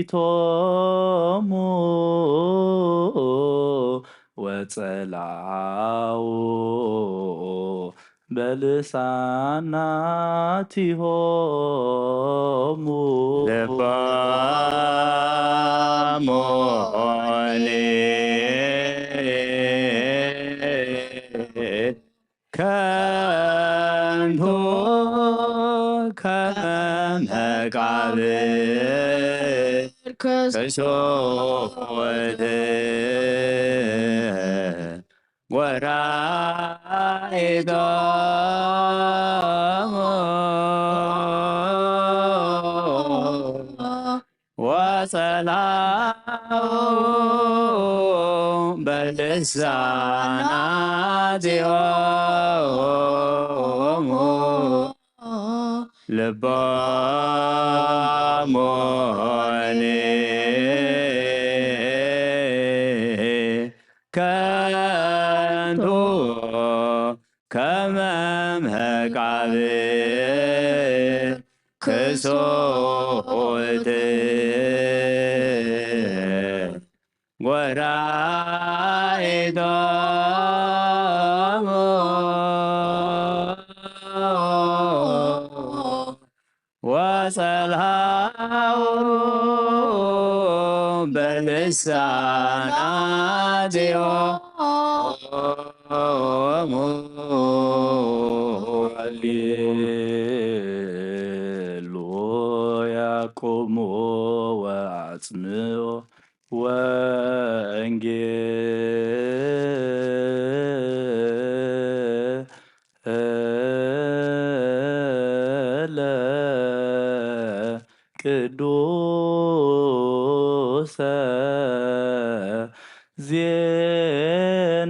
ጉራይቶሙ ወጸላው በልሳናቲሆሙ ልቦሙኒ ከንቱ ከመ መቃብር ክሱት ጉራይቶሙ ወጸላው በልሳናቲሆሙ ልቦሙኒ ከንቱ ከመ መቃብር ክሱት ጉራይቶሙ ወጸላው በልሳናቲሆሙ ሃሌሉያ ቆሞ ወአጽምዖ ቅዱሰ ዜናሁ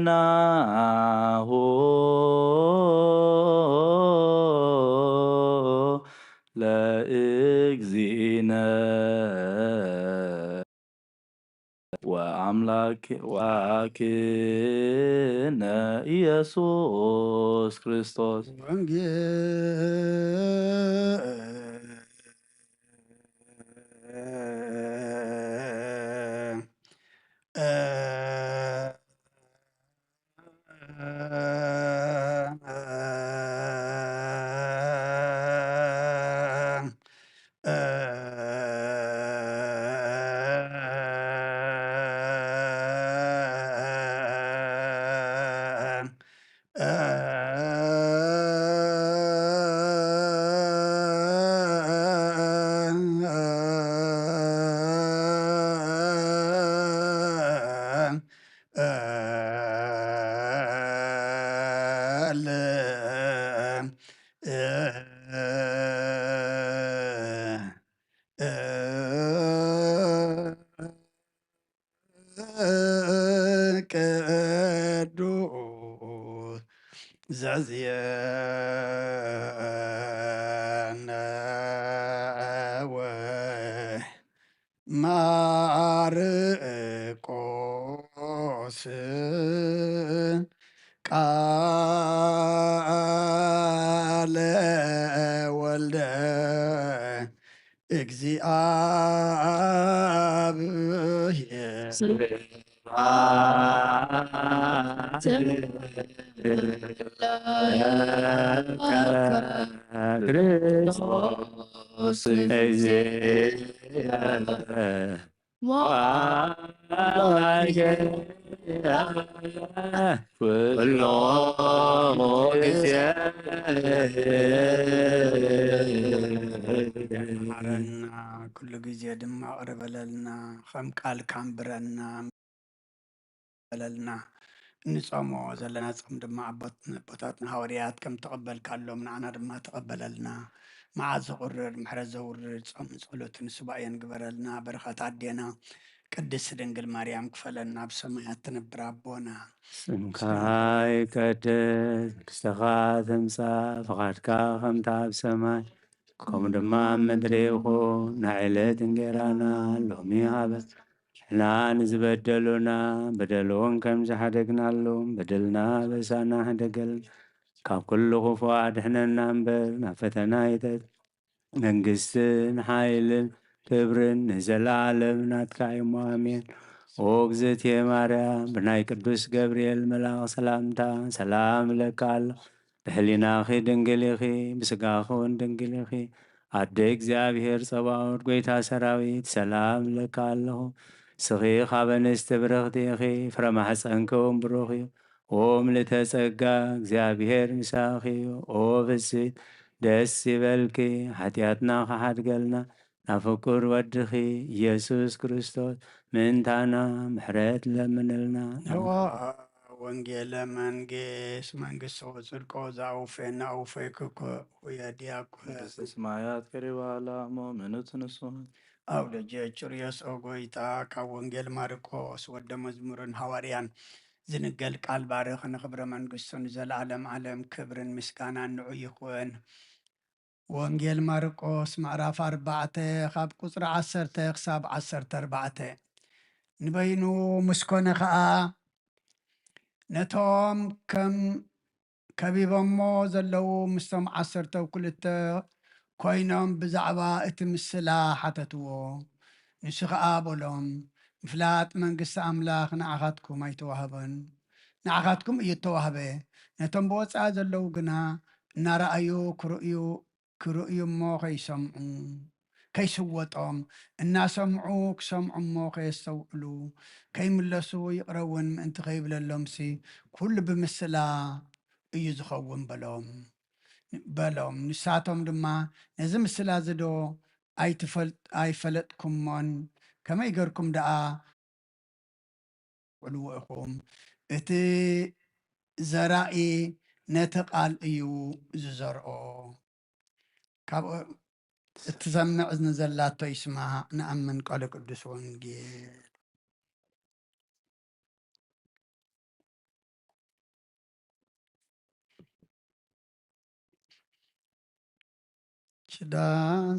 ለእግዚእነ ወአምላክነ ኢየሱስ ክርስቶስ ቅዱስ ዘዝየነ ማርቆስ ቃለ ወልደ እግዚአብሔር ክርስቶስ ኩሎ ጊዜ መሃረና ኩሉ ግዜ ድማ ቅርበለልና ከም ቃል ካንብረና በለልና እንጾሞ ዘለና ጾም ድማ ኣቦታትና ሃዋርያት ከም ተቐበልካሎም ንዓና ድማ ተቐበለልና መዓዝ ዘቁርር ምሕረት ዘውርድ ጾም ጸሎትን ሱባኤን ግበረልና በረኸት ኣዴና ቅድስት ድንግል ማርያም ክፈለና ብሰማያት ትነብር ኣቦና ስምካ ይቀደስ ንግሥትኻ ትምጻእ ፈቓድካ ከምቲ ኣብ ሰማይ ከምኡ ድማ ኣብ ምድሪ ይኹን ንዕለት እንጀራና ሎሚ ሃበና ንሕና ንዝበደሉና በደል እውን ከም ዝሓደግናሎም በደልና በሳና ሕደገልና ካብ ኩሉ ክፉእ ኣድሕነና እምበር ናብ ፈተና ይእተት መንግስትን ሓይልን ክብርን ንዘለዓለም ናትካ እዩ ኣሜን። ኦ እግዝእትየ ማርያም ብናይ ቅዱስ ገብርኤል መልኣኽ ሰላምታ ሰላም እለካ ኣለኹ። ብሕሊናኺ ድንግል ኢኺ ብስጋኺ እውን ድንግል ኢኺ። ኣደ እግዚኣብሔር ጸባኦት ጐይታ ሰራዊት ሰላም እለካ ኣለኹ። ስኺ ካብ ኣንስቲ ብርኽቲ ኢኺ ፍረ ማሕፀንኪ እውን ብሩኽ እዩ። ኦ ምልዕተ ጸጋ እግዚኣብሔር ምሳኺ እዩ። ኦ ፍስሕት ደስ ይበልኪ ሓጢኣትና ከሓድገልና ናብ ፍቁር ወድኺ ኢየሱስ ክርስቶስ ምእንታና ምሕረት ለምንልና ነዋ ወንጌለ መንግስት ጽድቆ ዘአውፌና አውፌክኮ ወየዲያቆስ ሰማያት ቀሪባላ ሙእምኑት ንሱን ኣብ ደጀ ጭርዮስ ኦጎይታ ካብ ወንጌል ማርቆስ ወደ መዝሙርን ሐዋርያን ዝንገል ቃል ባርኽ ንኽብረ መንግስቱን ዘለዓለም ዓለም ክብርን ምስጋናን ንዑ ይኹን። ወንጌል ማርቆስ ምዕራፍ 4 ካብ ቁፅሪ 10 ክሳብ 14 ንበይኑ ምስ ኮነ ከዓ ነቶም ከም ከቢቦሞ ዘለዉ ምስቶም 12 ኮይኖም ብዛዕባ እቲ ምስላ ሓተትዎ። ንሱ ከዓ በሎም ምፍላጥ መንግስቲ ኣምላኽ ንዓኻትኩም ኣይተዋህበን፣ ንዓኻትኩም እዩ እተዋህበ። ነቶም ብወፃኢ ዘለዉ ግና እናረኣዩ ክርእዩ እሞ ከይሰምዑ ከይስወጦም እናሰምዑ ክሰምዑ እሞ ከየስተውዕሉ ከይምለሱ ይቕረውን ምእንቲ ከይብለሎምሲ ኩሉ ብምስላ እዩ ዝኸውን በሎም። ንሳቶም ድማ ነዚ ምስላ ዝዶ ኣይፈለጥኩሞን ከመይ ገርኩም ደኣ ዕልዎ ኢኹም። እቲ ዘራኢ ነቲ ቃል እዩ ዝዘርኦ። እትሰምዕ እዝኒ ዘላቶ ይስማ ንኣምን ቃለ ቅዱስ ወንጌል ሽዳ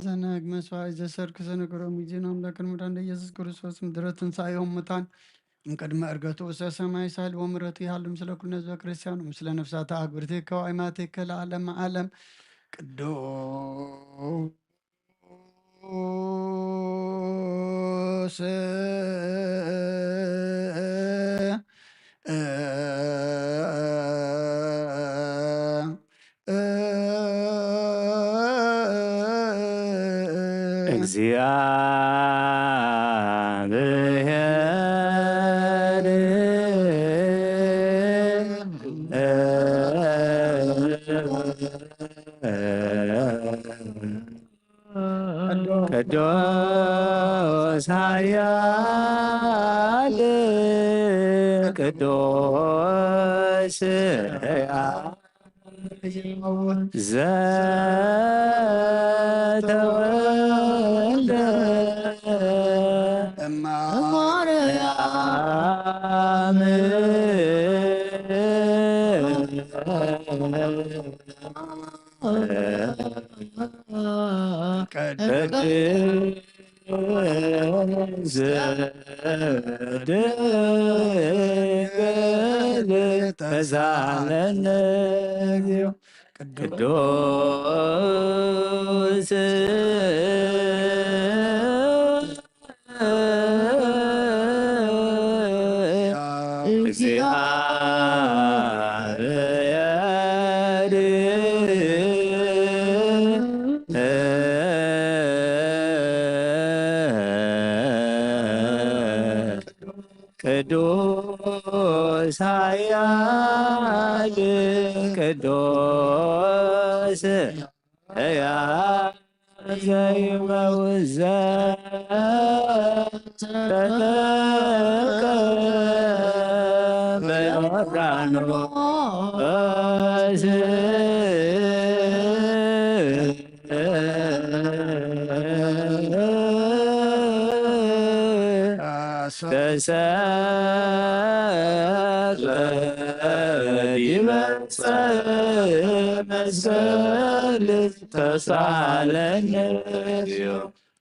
ዘነግ መስዋዕት ዘሰርክ ዘነገሮም ጊዜን አምላክን መድኃኒነ ኢየሱስ ክርስቶስ ምድረ ትንሣኤሆም ሙታን እምቅድመ ዕርገቱ ውስተ ሰማይ ሳህል ወምሕረቱ ይሃሉ ምስለ ኩሉ ህዝበ ክርስቲያን ምስለ ነፍሳተ አግብርቲከ ወአይማቲከ ለዓለመ ዓለም ቅዱስ እግዚአብሔር ቅዱስ ኃያል ቅዱስ ዘተወልደ እማርያም ቅድስ ድንግል ተሳለነ ቅዱስ እግዚአብሔር ቅዱስ ኃያል ቅዱስ ሕያው ዘይመውት ዘተጠምቀ በዮርዳኖስ ተሰቅለ ዲበ መስቀል ተሳለነ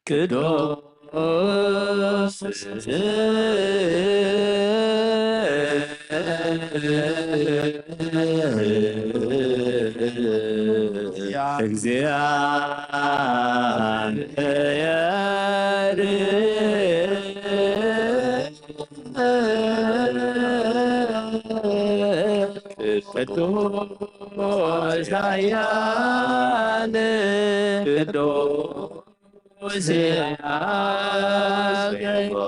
ቅዱስ እግዚአብሔር ቅዱስ ኃያል ቅዱስ ሕያው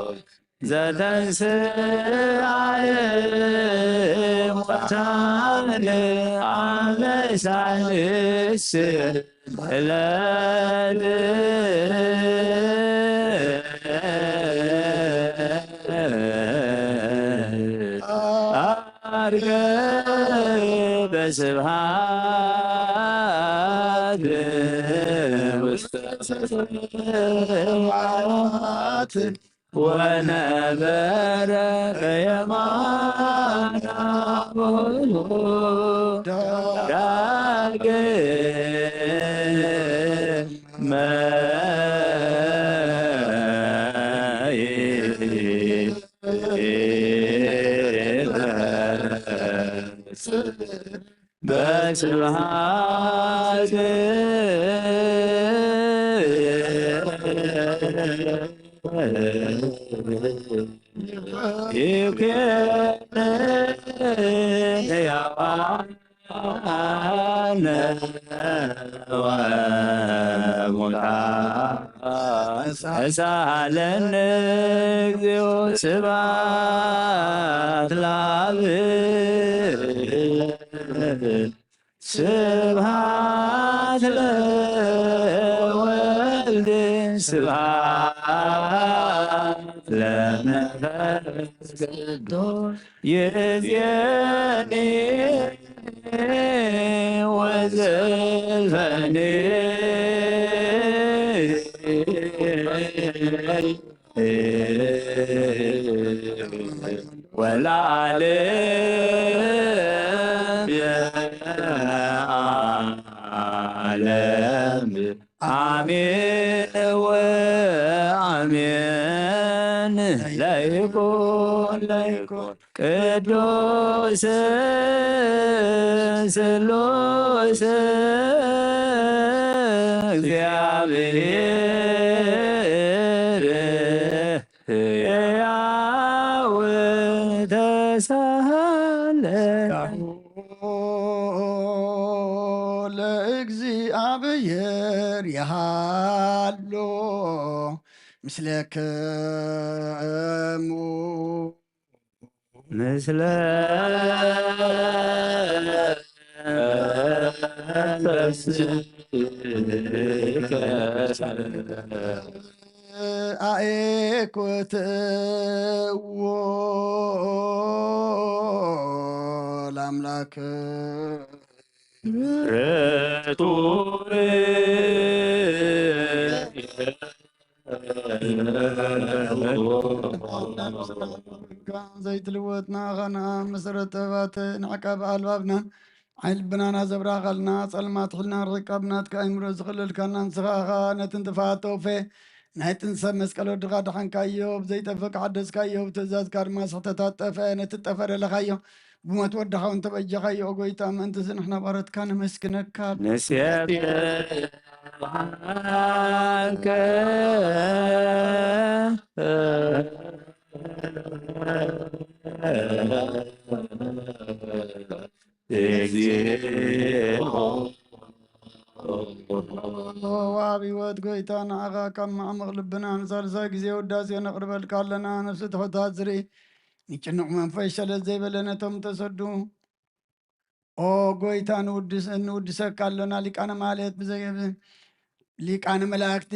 ዘተንሥአ እሙታን አመ ሣልስ ዕለት ዐርገ በስብሐት ውስተ ሰማያት ወነበረ በየማነ አቡሁ ዳግመ በስብሐት ይኩነን ሕያዋነ ወሙታነ ተሳሃለነ እግዚኦ ስብሐት ለአብ ስብሐት ለወልድ ስብሐት ለመንፈስ ቅዱስ ይእዜኒ ወዘልፈኒ والعالم يا عالم آمين وآمين لا يكون قدوس سلوس እግዚአብሔር ሕያው ተሳለ ለእግዚአብሔር ያሃሎ ምስለክሙ ምስለ አኤኮትዎ ለአምላክ ርቱዕ ዘይትልወጥ ናኸና መሰረተ ባት ንዕቀብ ኣልባብና ዓይልብናና ዘብራኸልና ጸልማት ሕልና ርቀብናት ከኣይምሮ ዝኽልልካና ንስኻኻ ነቲ እንትፋተውፌ ናይ ጥንሰብ መስቀል ወድኻ ድሓንካዮ ብዘይጠፍእ ክሓደስካዮ ብትእዛዝካ ድማ ስሕተታት ጠፍአ ነቲ ጠፈረለኻዮ ብሞት ወድኻ እውን ተበጀኻዮ ጎይታ ምእንቲ ንሕና ባረትካ ነመስግነካ ንስየትከ ዋብ ህይወት ጎይታ ንዓኻ ካብ ማዕምቕ ልብና ንሳልሳ ግዜ ውዳሴ ነቕርበልካ ኣለና ነፍሲ ትሑታት ዝርኢ ንጭኑቕ መንፈስ ሸለል ዘይበለ ነቶም ተሰዱ ኦ ጎይታ ንውድሰካ ኣለና ሊቃነ ማህሌት ሊቃነ መላእክቲ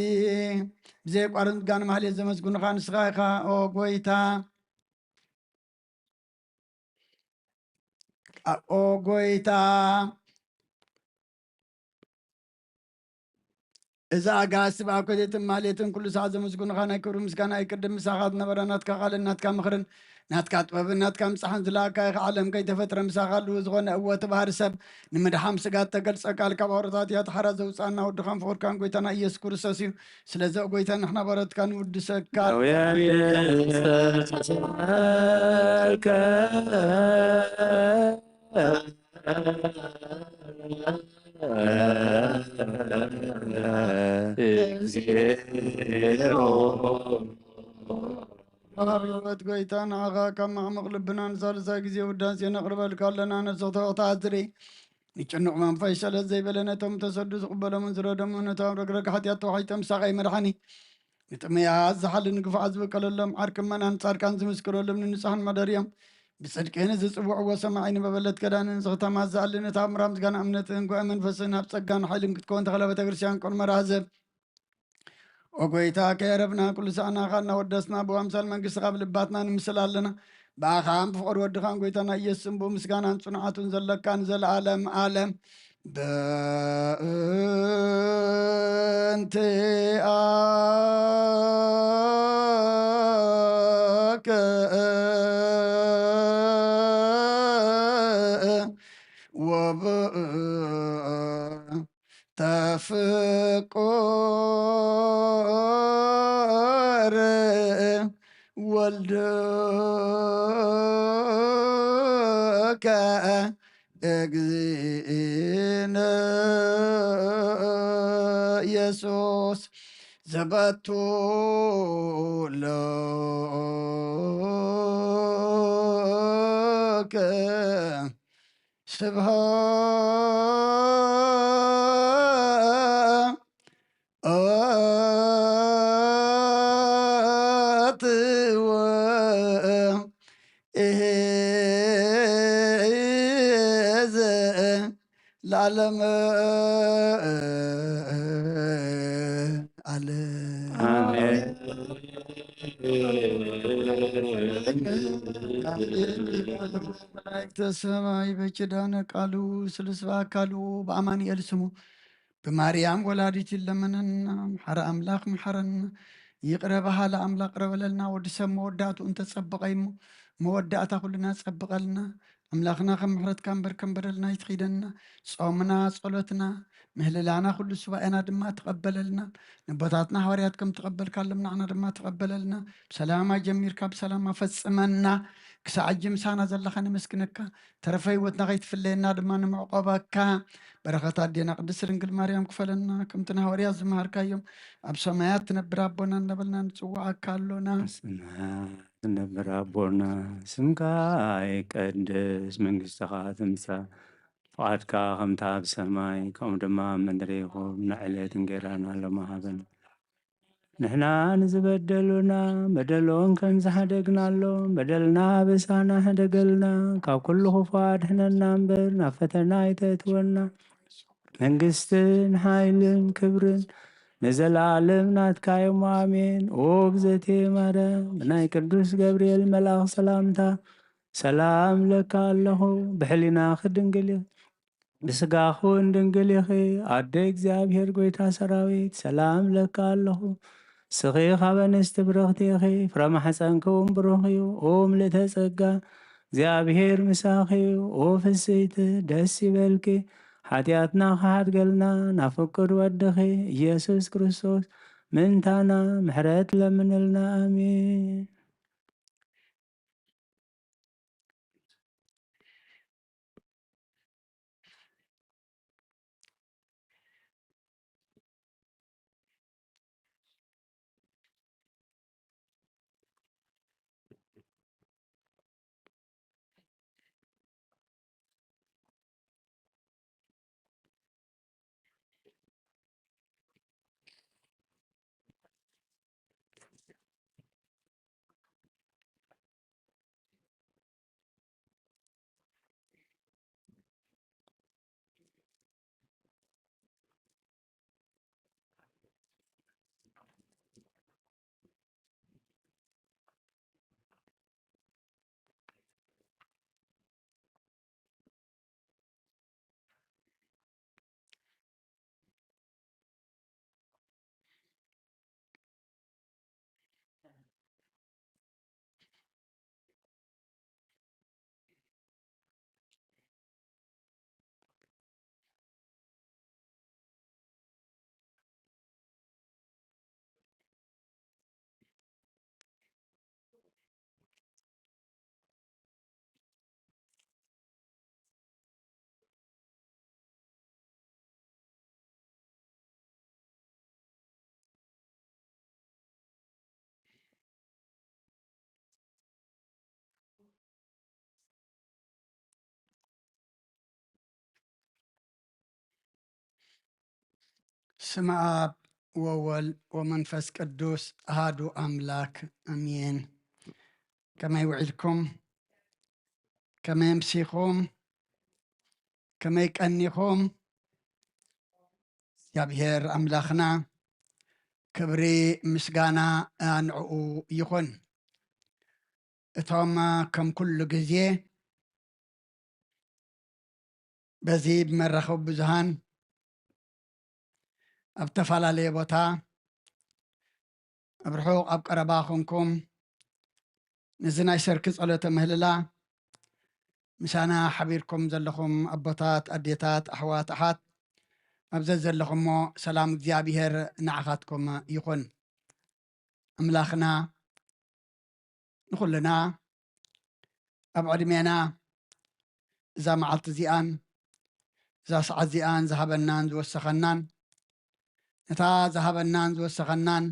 ብዘይቋርፅ ምስጋነ ማህሌት ዘመስግኑኻ ንስኻ ኢኻ ኦ ጎይታ ኦ ጎይታ እዛ ኣጋስብ ኣብ ኮቴትን ማህሌትን ኩሉ ሰዓት ዘመስግኑኻ ናይ ክብሪ ምስጋና ይቅድም ምሳኻ ዝነበረ ናትካ ቃልን ናትካ ምኽርን ናትካ ጥበብን ናትካ ምፅሓን ዝለኣካ ኢኻ ዓለም ከይተፈጥረ ምሳኻ ኣለዎ ዝኾነ እወ ተባህሪ ሰብ ንምድሓም ስጋት ተገልፀካ ካብ ኣውረታት እያ ተሓራ ዘውፃና ወድኻን ፍቅርካን ጎይታና ኢየሱስ ክርስቶስ እዩ ስለዚ ጎይታ ንሕና ባረትካ ንውድሰካ ህይወት ጎይታ ንዓኻ ካብ ማዕምቕ ልብና ንሳልሳ ግዜ ውዳሴ ነቕርበልካ ኣለና ነፍሲ ተወቕታት ዝርኢ ንጭኑቕ መንፈስ ሸለል ዘይበለ ነቶም ተሰዱ ዝቕበሎምን ዝረዶምን ነቶም ረግረግ ሓጢኣት ተዋሒጦም ሳቐይ መድሓኒ ንጥምያት ዝሓሊ ንግፍዓት ዝበቀለሎም ዓርክመናን ጻድቃን ዝምስክረሎም ንንጹሓን መደርዮም ብጽድቅህን ዝጽውዕዎ ሰማዒ ንበበለት ከዳንን ዝኽተማት ዝኣልን እታ ምራ ምስጋና እምነትን ጉዕ መንፈስን ኣብ ጸጋን ሓይልን ክትከውን ተኸለ ቤተ ክርስቲያን ቆርመ ራህዘብ ኦ ጎይታ ከየረብና ኩሉ ሰዓና ኻ እናወደስና ብኣምሳል መንግስትኻ ብልባትና ንምስል ኣለና ብኣኻን ብፍቕሪ ወድኻን ጎይታና ኢየሱስ እምቡ ምስጋናን ጽኑዓቱን ዘለካ ንዘለዓለም ዓለም በእንቲ ኣከ ተፍቆር ወልድከ እግዚእነ ኢየሱስ ዘበቱ ለከ ስብሃት ወእዝ ለዓለም መላእክተ ሰማይ በኪዳነ ቃሉ ስልስባ አካሉ በአማኑኤል ስሙ በማርያም ወላዲት ይለመነና ምሐረ አምላክ ምሐረና يقربها لأملاك قرب لنا ودسم موداتو انت تصبقيمو موداتا كلنا تصبقلنا أملاخنا خم محرت كمبر لنا يتخيدنا صومنا صلوتنا مهللانا كل سواءنا دما تقبل لنا نباتاتنا حواريات كم تقبل كلمنا عنا دما تقبل لنا بسلامة جميل كاب سلامة فسمنا كساعجم سانا زلخنا مسكنك ترفي وتنغيت في الليلنا دما نمعقبك بركات دينا قدس رنقل مريم كفلنا كم تنهوريا زمهر كايوم أبسمايات تنبر أبونا نبلنا نتسوع كالونا ስምዓት ነብር ኣቦና ስምካ ይቀድስ መንግሥትኻ ትምጻእ ፍቓድካ ከምታ ኣብ ሰማይ ከምኡ ድማ ኣብ ምድሪ ይኹን ንዕለት እንጀራና ሎሚ ሃበና ንሕና ንዝበደሉና በደሎን ከም ዝሓደግናሎም በደልና በሳና ሕደገልና ካብ ኩሉ ክፉእ ኣድሕነና እምበር ናብ ፈተና ኣይተእትወና መንግሥትን ሓይልን ክብርን ንዘለዓለም ናትካ እዮም ኣሜን። ኦ እግዝእትየ ማርያም ብናይ ቅዱስ ገብርኤል መልኣኽ ሰላምታ ሰላም ለካ ኣለኹ ብሕሊናኺ ድንግል ኢኺ ብስጋኺ እውን ድንግል ኢኺ ኣደ እግዚኣብሔር ጎይታ ሰራዊት ሰላም ለካ ኣለኹ ስኺ ካብ ኣንስቲ ብርኽቲ ኢኺ ፍረ ማሕፀንኪ እውን ብሩኽ እዩ ኦ ምልእተ ጸጋ እግዚኣብሔር ምሳኺ እዩ ኦ ፍስይቲ ደስ ይበልኪ ሓጢኣትና ካሓድገልና ናብ ፍቅር ወድኺ ኢየሱስ ክርስቶስ ምንታና ምሕረት ለምንልና ኣሜን። ስመ አብ ወወልድ ወመንፈስ ቅዱስ አሐዱ አምላክ አሜን። ከመይ ውዒልኩም ከመይ ምሲኹም ከመይ ቀኒኹም እግዚአብሔር አምላኽና ክብሪ ምስጋና ንዕኡ ይኹን። እቶም ከም ኩሉ ግዜ በዚ ብመራኸቢ ብዙሃን ኣብ ተፈላለየ ቦታ ኣብ ርሑቕ ኣብ ቀረባ ኮንኩም ነዚ ናይ ሰርኪ ጸሎተ ምህልላ ምሳና ሓቢርኩም ዘለኹም ኣቦታት ኣዴታት ኣሕዋት ኣሓት ኣብዘ ዘለኹሞ ሰላም እግዚኣብሔር ንዓኻትኩም ይኹን። ኣምላኽና ንኹልና ኣብ ዕድሜና እዛ መዓልቲ እዚኣን እዛ ሰዓት እዚኣን ዝሃበናን ዝወሰኸናን ነታ ዝሃበናን ዝወሰኸናን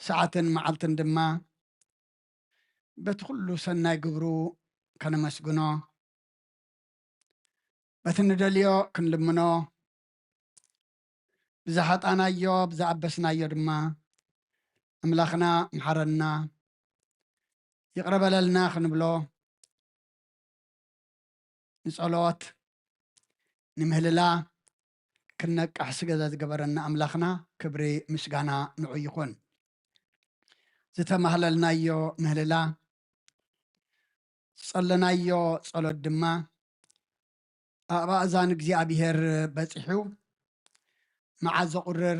ሰዓትን መዓልትን ድማ በቲ ኩሉ ሰናይ ግብሩ ከነመስግኖ በቲ ንደልዮ ክንልምኖ ብዝሓጣናዮ ብዝኣበስናዮ ድማ ኣምላኽና ምሓረና ይቕረበለልና ክንብሎ ንጸሎት ንምህልላ ክነቃሕ ስገዛ ዝገበረና ኣምላኽና ክብሪ ምስጋና ንዑ ይኹን። ዝተማህለልናዮ ምህልላ ዝጸለናዮ ጸሎት ድማ ኣብ ኣእዛን እግዚኣብሔር በፂሑ መዓዝ ዘቑርር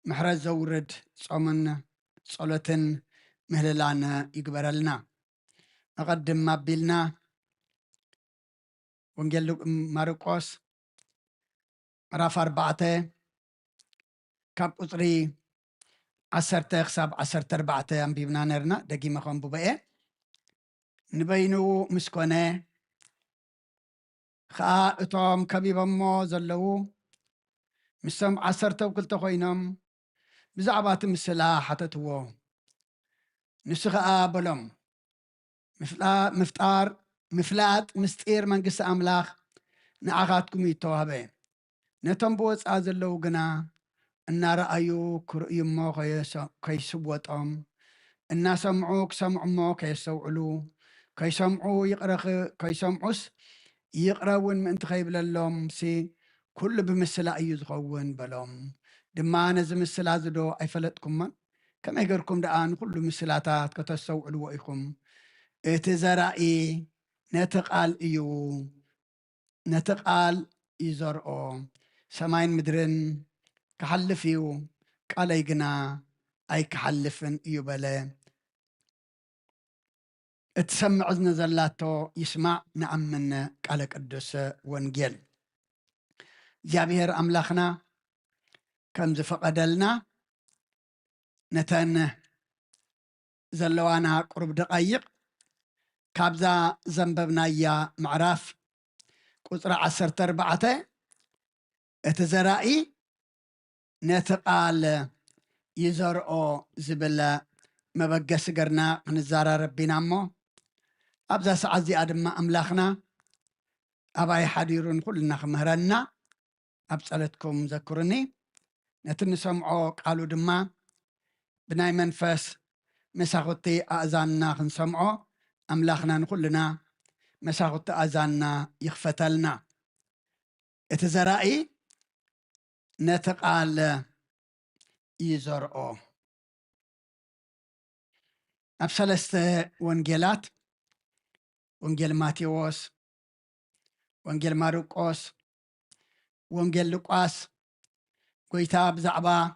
محرز زورد صومن صلوتن مهللانا يقبرلنا أقدم ما بيلنا ونجل ماركوس مراف 4 كاب أطري 10 خساب 14 أنبيبنا نرنا دقي مخون ببئة نبينو مسكونة خا اتوم كبيبا مو زلو مسام 10 وكلتا خوينم بزعبات مسلا حتتوو نسخة بلوم مفلات مستير منقس أملاخ نعغاتكم يتوهبين نتم بوز آزلو قنا إن رأيو كرئي مو كيسوتهم إن سمعوك سمع مو كيسوعلو كيسمعو يقرأ كيسمعوس يقرأون من تخيب للوم سي كل بمثلا أيزغون بلوم دما نزم مثلا زدو أي فلتكم من كما يقركم دعان كل مثلاتات كتسوعلو وإيكم اتزرائي نتقال يزرعو سماين مدرن كحلفيو قال يقنا أي كحلفن يبالي اتسمع عزن زلاتو يسمع نعم من قال قدس ونجل جابير أملاخنا كم زفقدلنا نتن زلوانا قرب دقايق كابزا زنببنا يا معراف قطر 14 اتزرائي نتقال يزرعو زبلا مبقس قرنا نزارة ربنا مو أبزا سعزي آدم أملاخنا أباي حديرون كلنا خمهرنا أبسألتكم ذكرني نتنسمعو قالوا دما بناي منفس مساغتي أعزاننا خنسمعو أملاخنا كلنا مساغتي أعزاننا يخفتلنا اتزرائي نتقال يزرعو أبسلست ونجيلات ونجيل ماتيوس ونجيل ماركوس ونجيل لوقاس كتاب زعبا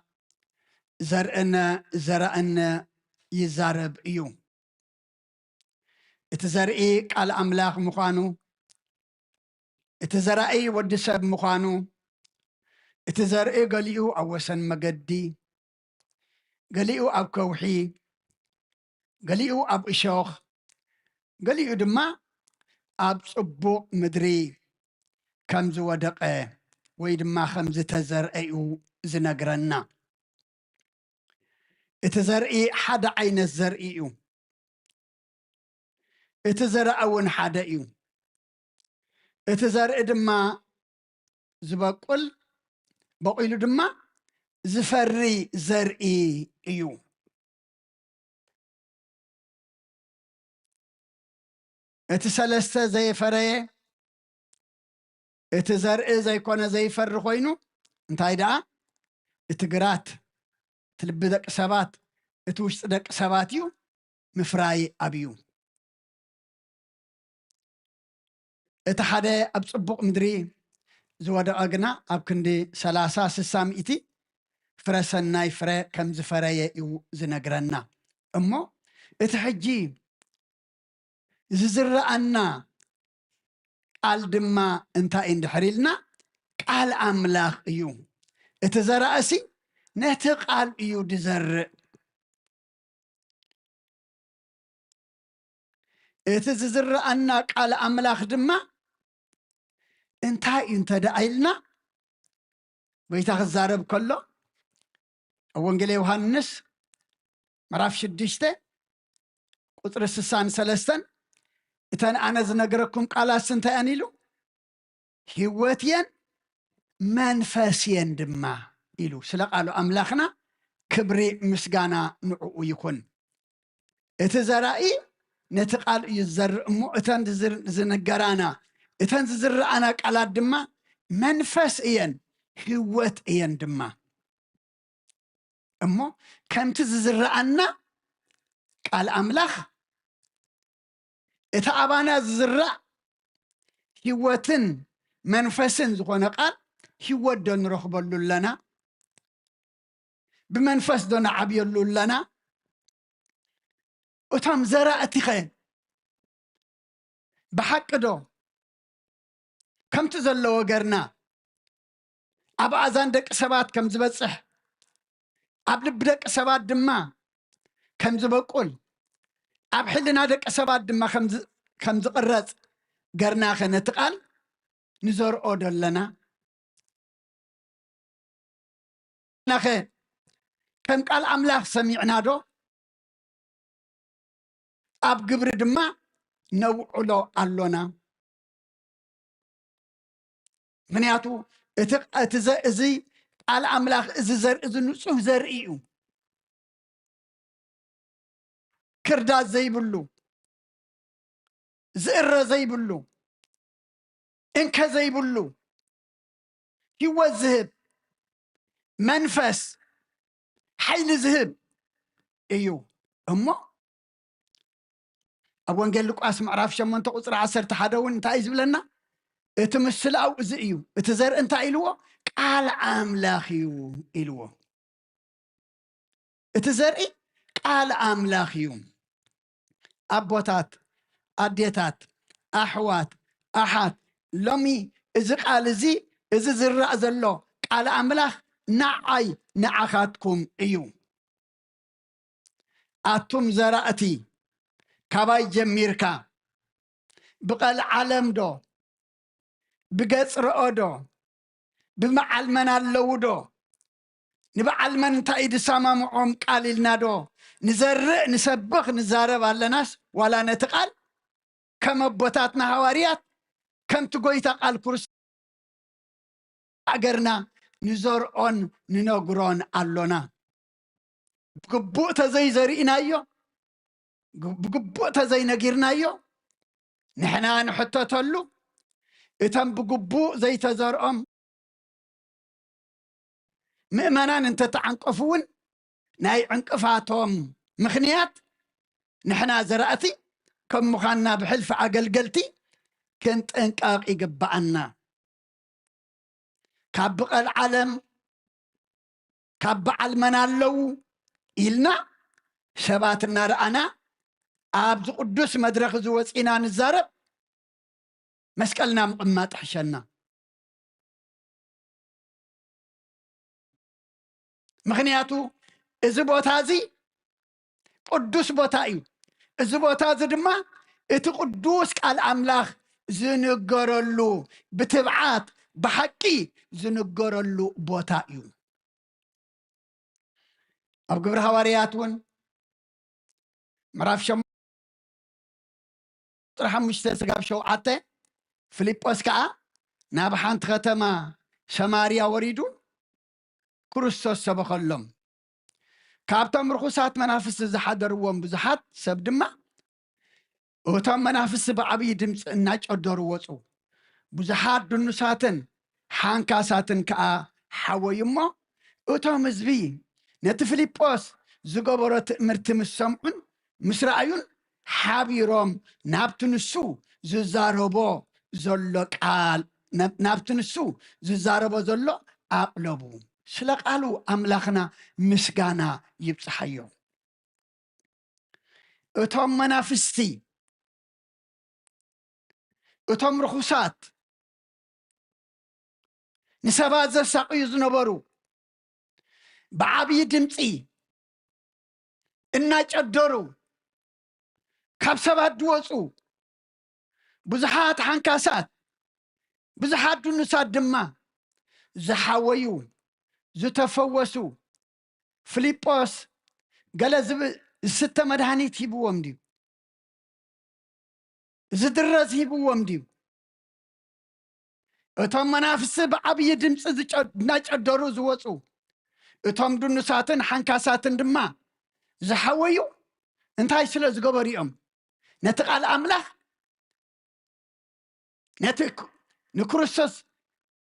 زرأن يزارب إيو اتزرئي قال أملاخ مخانو اتزرئي ودسب مخانو اتزرئي قليو أوسن مقدي قليو أب كوحي قليو أب إشوخ قليو دما أب صبوق مدري كمز ودقه ويدما خمز تزرئيو زنقرنا اتزرئي حدا عين الزرئيو اتزرئون حدا إيو اتزرئي دما زبقل بقيلو دما زفري زرئي إيو اتسلسته زي فريه اتزرئي زي كونه زي فر خوينو انتاي دا اتقرات تلبدك سبات اتوشتدك سباتيو مفراي أبيو اتحادي أبصبق مدري زوادا أغنا أبكندي 30-60 إتي فرسناي فري كم زفراي إيو زنقرنا أمو اتحجي ززرعنا قال دما انتا اندحريلنا قال أملاخ إيو اتزرأسي نتقال إيو دزرق اتزرعنا قال أملاخ دما انتا دعيلنا ويتاخ الزارب كله وانجلي يوحنس مراف 6 قطر 63 اتان أنا زنقركم قالا سنتا أنيلو هيواتيان منفاسيان دما إلو سلا قالوا أملاخنا كبري مسقانا نعو يكون اتزرائي نتقال يزر مو اتان زنقرانا اتان زرعنا قالات دما منفس إيان هيوات إيان دما أمو كم تزرعنا قال أملاخ اتعبانا زرع هيواتن منفسن زخونا قال هيوات دون رخبالو لنا بمنفس دون عبيلو لنا وتم زراعتي خير بحق دو كم تزلو وقرنا أبا أزاندك سبات كم زبصح أبل بدك سبات دما كم زبقول أب حلنا دك سبات دما كم زقرز قرنا خنا تقال نزور أودل لنا نخي كم قال أملاح سمعنا دو أب قبر دما نوعلو ألونا منياتو اتزي قال أملاح زر نصف زرئيو كرداز زي بلو زئر زي بلو إنك زي بلو يوزهب منفس حيل زهب ايو اما ابوان قال لك اسمع عرف شمن تقصر 10 تحدون انت عايز بلنا اتمثل او زئيو اتزر انت ايلو قال املاخيو ايلو اتزرئي قال املاخيو ابوتات اديتات احوات احات لمي اذا قال زي اذا زرع زلو قال املاخ نعي نعخاتكم ايو اتم زرعتي كباي جميركا بقال عالم دو بقصر أودو بمعلمنا اللودو نبعلمن تايد سامام عم قاللنا دو نزرع نسبخ نزارب على ناس ولا نتقال كما بوتاتنا حواريات كم تقويتا قال كرس أجرنا نزور أون ننقرون اللونا بقبوتا زي زرينا يو بقبوتا زي نقيرنا يو نحنا نحطو تولو اتم بقبو زي تزارهم مؤمنان انت تعنقفون ناي عنقفاتهم مخنيات نحنا زرعتي كم مخانا بحلف عقلقلتي كنت انقاق يقبعنا كابق العالم كابع المنالو إلنا شباتنا رأنا عبد قدوس مدرخ زوز إنا نزارب مسكلنا مقمات حشنا مخنياتو إذا بوتازي قدوس بوتايو إذا بوتازي دما إتو قدوس قال أملاخ زنقرلو بتبعات بحقي زنقرلو بوتايو أو قبر هوارياتون مراف شم طرحا مشتسقاب شوعته فيليبوس كا نابحان ختما شماريا وريدو كريستوس سبخلهم كابتن رخصات منافس زحدروهم بزحات سبدما وتم منافس بعبي دمص اناج ادرو وصو بزحات دنساتن حانكاساتن كا حويما وتم زبي نت فيليبوس زغبرت مرت مسمعن مسرايون حابيروم نابتنسو ززاربو زلو قال نابتنسو ززاربو زلو اقلبو سلقالو املاخنا مسغانا يبصحيو اتم منافستي اتم رخصات نسبات زساقو يزنبرو بعبي دمصي انا قدرو كابسبات دوصو بزحات حنكاسات بزحات دنسات دما زحاويو زتفوسو فيليبوس قال الستة مدهانيت يبوهم ديو زدرز يبوهم ديو اتم منافس بعبي دمص ناج ادرو زوصو اتم دنساتن حنكاساتن دما زحاويو انتاي سلا زغبريهم نتقال املاح نتك نكرسس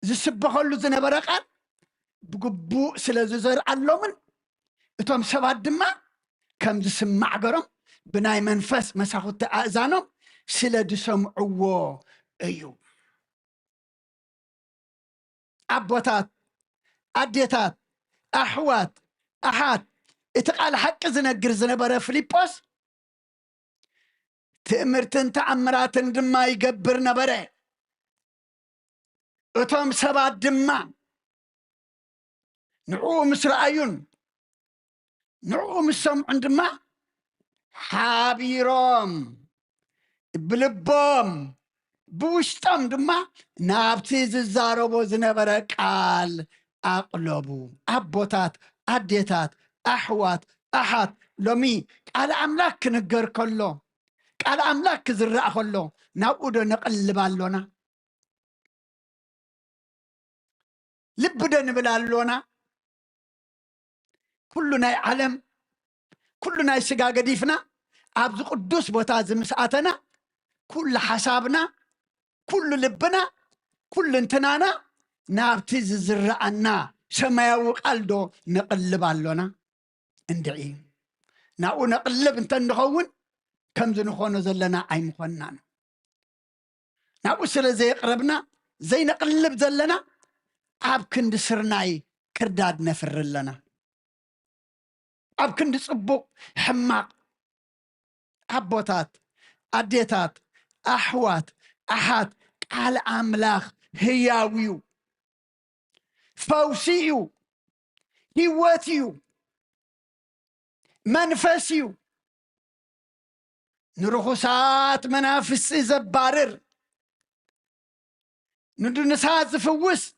زسبخلو زنبرقال بقبو سلا ززر علومن اتم سبات دما كم زسمع قرم بناي منفس مساخو تأذانهم سلا دسمعوو ايو عبوتات عديتات احوات أحد اتقال حق زنقر زنبرة فيليبوس تأمرتن تعمراتن دما يقبر نبره اتوم سبات دما نعوم مسرعيون نعوم السمع دما حابيروم بلبوم بوشتم دما نابتي ززاروبو زنبره قال أقلبو أبوتات أديتات أحوات أحد لومي قال أملاك نقر كله قال أملاك زرع كله نقودو نقلب اللونا لبدا نبلالونا كلنا علم كلنا يسقا قديفنا عبز قدوس بوتاز مساعتنا كل حسابنا كل لبنا كل انتنانا نابتز زرعنا سمايو قلدو نقلب اللونا اندعي ناو نقلب انت نخون كم زنخون زلنا عي مخونان ناو سلا زي قربنا زي نقلب زلنا عب كند سرناي كرداد نفر لنا عب كند صبو حماق عبوتات أديتات أحوات أحد قال أملاخ هياويو فوسيو هيواتيو منفسيو نرخصات منافس زبارر ندنسات زفوس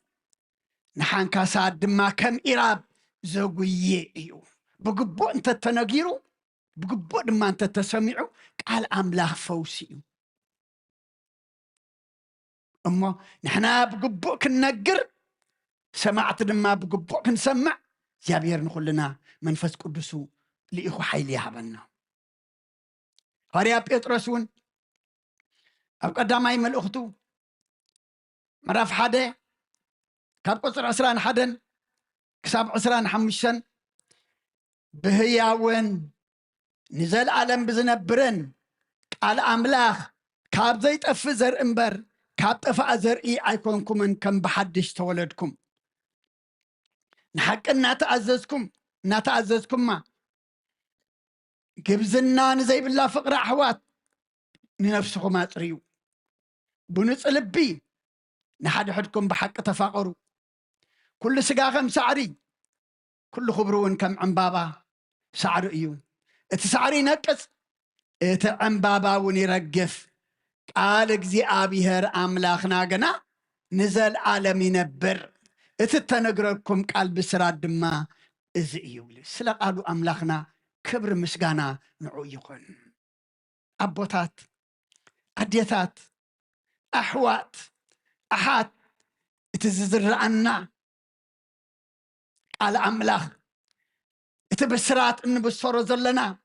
نحن كاسات دما كم إراب زوجيه إيو بقبو أنت تناجيرو بقبو دما أنت تسمعو قال أملاخ فوسيو أما نحنا بقبو كننقر سمعت دما بقبو كنسمع جابير نخلنا منفس قدسو لإخو حيلي هبنا هاريا بيترسون أو قدامي ملأختو مراف حدا كاب قصر عسران حدن كساب عسران حمشن بهياون نزل عالم بزنبرن قال أملاخ كاب زيت أفزر إمبر كاب تفع زرقي أيكونكم من كم بحدش تولدكم نحق نتعززكم ما كبزنا نزي بالله فقر أحوات ننفسكم أتريو بنص لبي نحد حدكم بحق تفاقروا كل سقاغم سعري كل خبرون كم عنبابا سعر إيو اتسعري نقص ات عنبابا ونرقف قال اكزي آبيهر أملاخنا قنا نزل عالم ينبر اتتنقركم قال بسراد دما إزي إيو سلا قالوا أملاخنا كبر مسقانا نعو يقن أبوتات أديتات أحوات أحات اتززر عنا قال أملاخ اتبسرات إن بسفر زلنا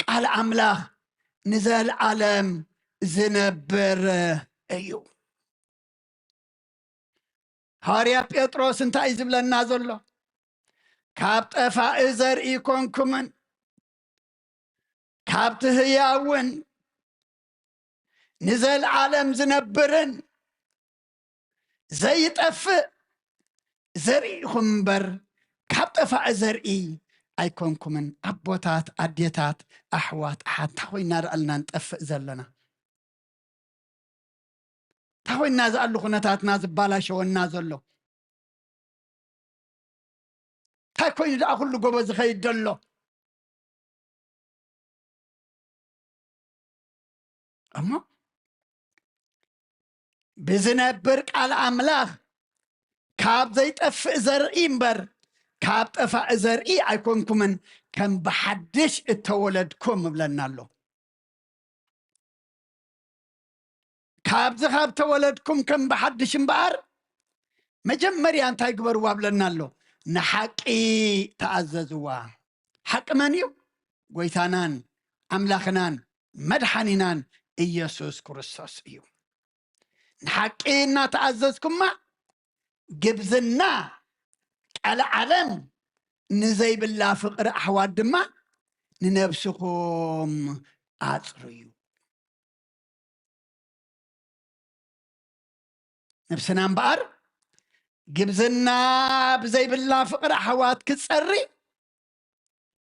قال أملاخ نزل عالم زنبر أيو هاريا بيتروس انت عايزب لنا زلو كابت فائزر إيكونكمن كابت هياون نزل عالم زنبرن زي تأفئ زرئي خنبر كابت فائزرئي أيكونكمن أبوتات أديتات أحوات أحد تاوي نار ألنا نتأفئ زلنا تاوي الناز ألو خنتات ناز بالاش والنازلو تاكوين دا أخلو قبز خيد دلو أما بزنبرك على أملاخ كاب زيت أفئ زرئي مبر كاب تفع زرئي أيكونكمن كم بحدش التولدكم بلنا له كاب زخاب تولدكم كم بحدش مبار مجمري أنت يكبر وابلنا له نحقي تعززوا حق منيو قويتانان أملاخنان مدحانينان إيسوس كريستوس إيو نحقي إنا تعززكم ما جبزنا على علم نزي بالله فقر أحواد دما ننبسكم أطريو نفسنا مبار جبزنا بزي بالله فقر أحواد كتسري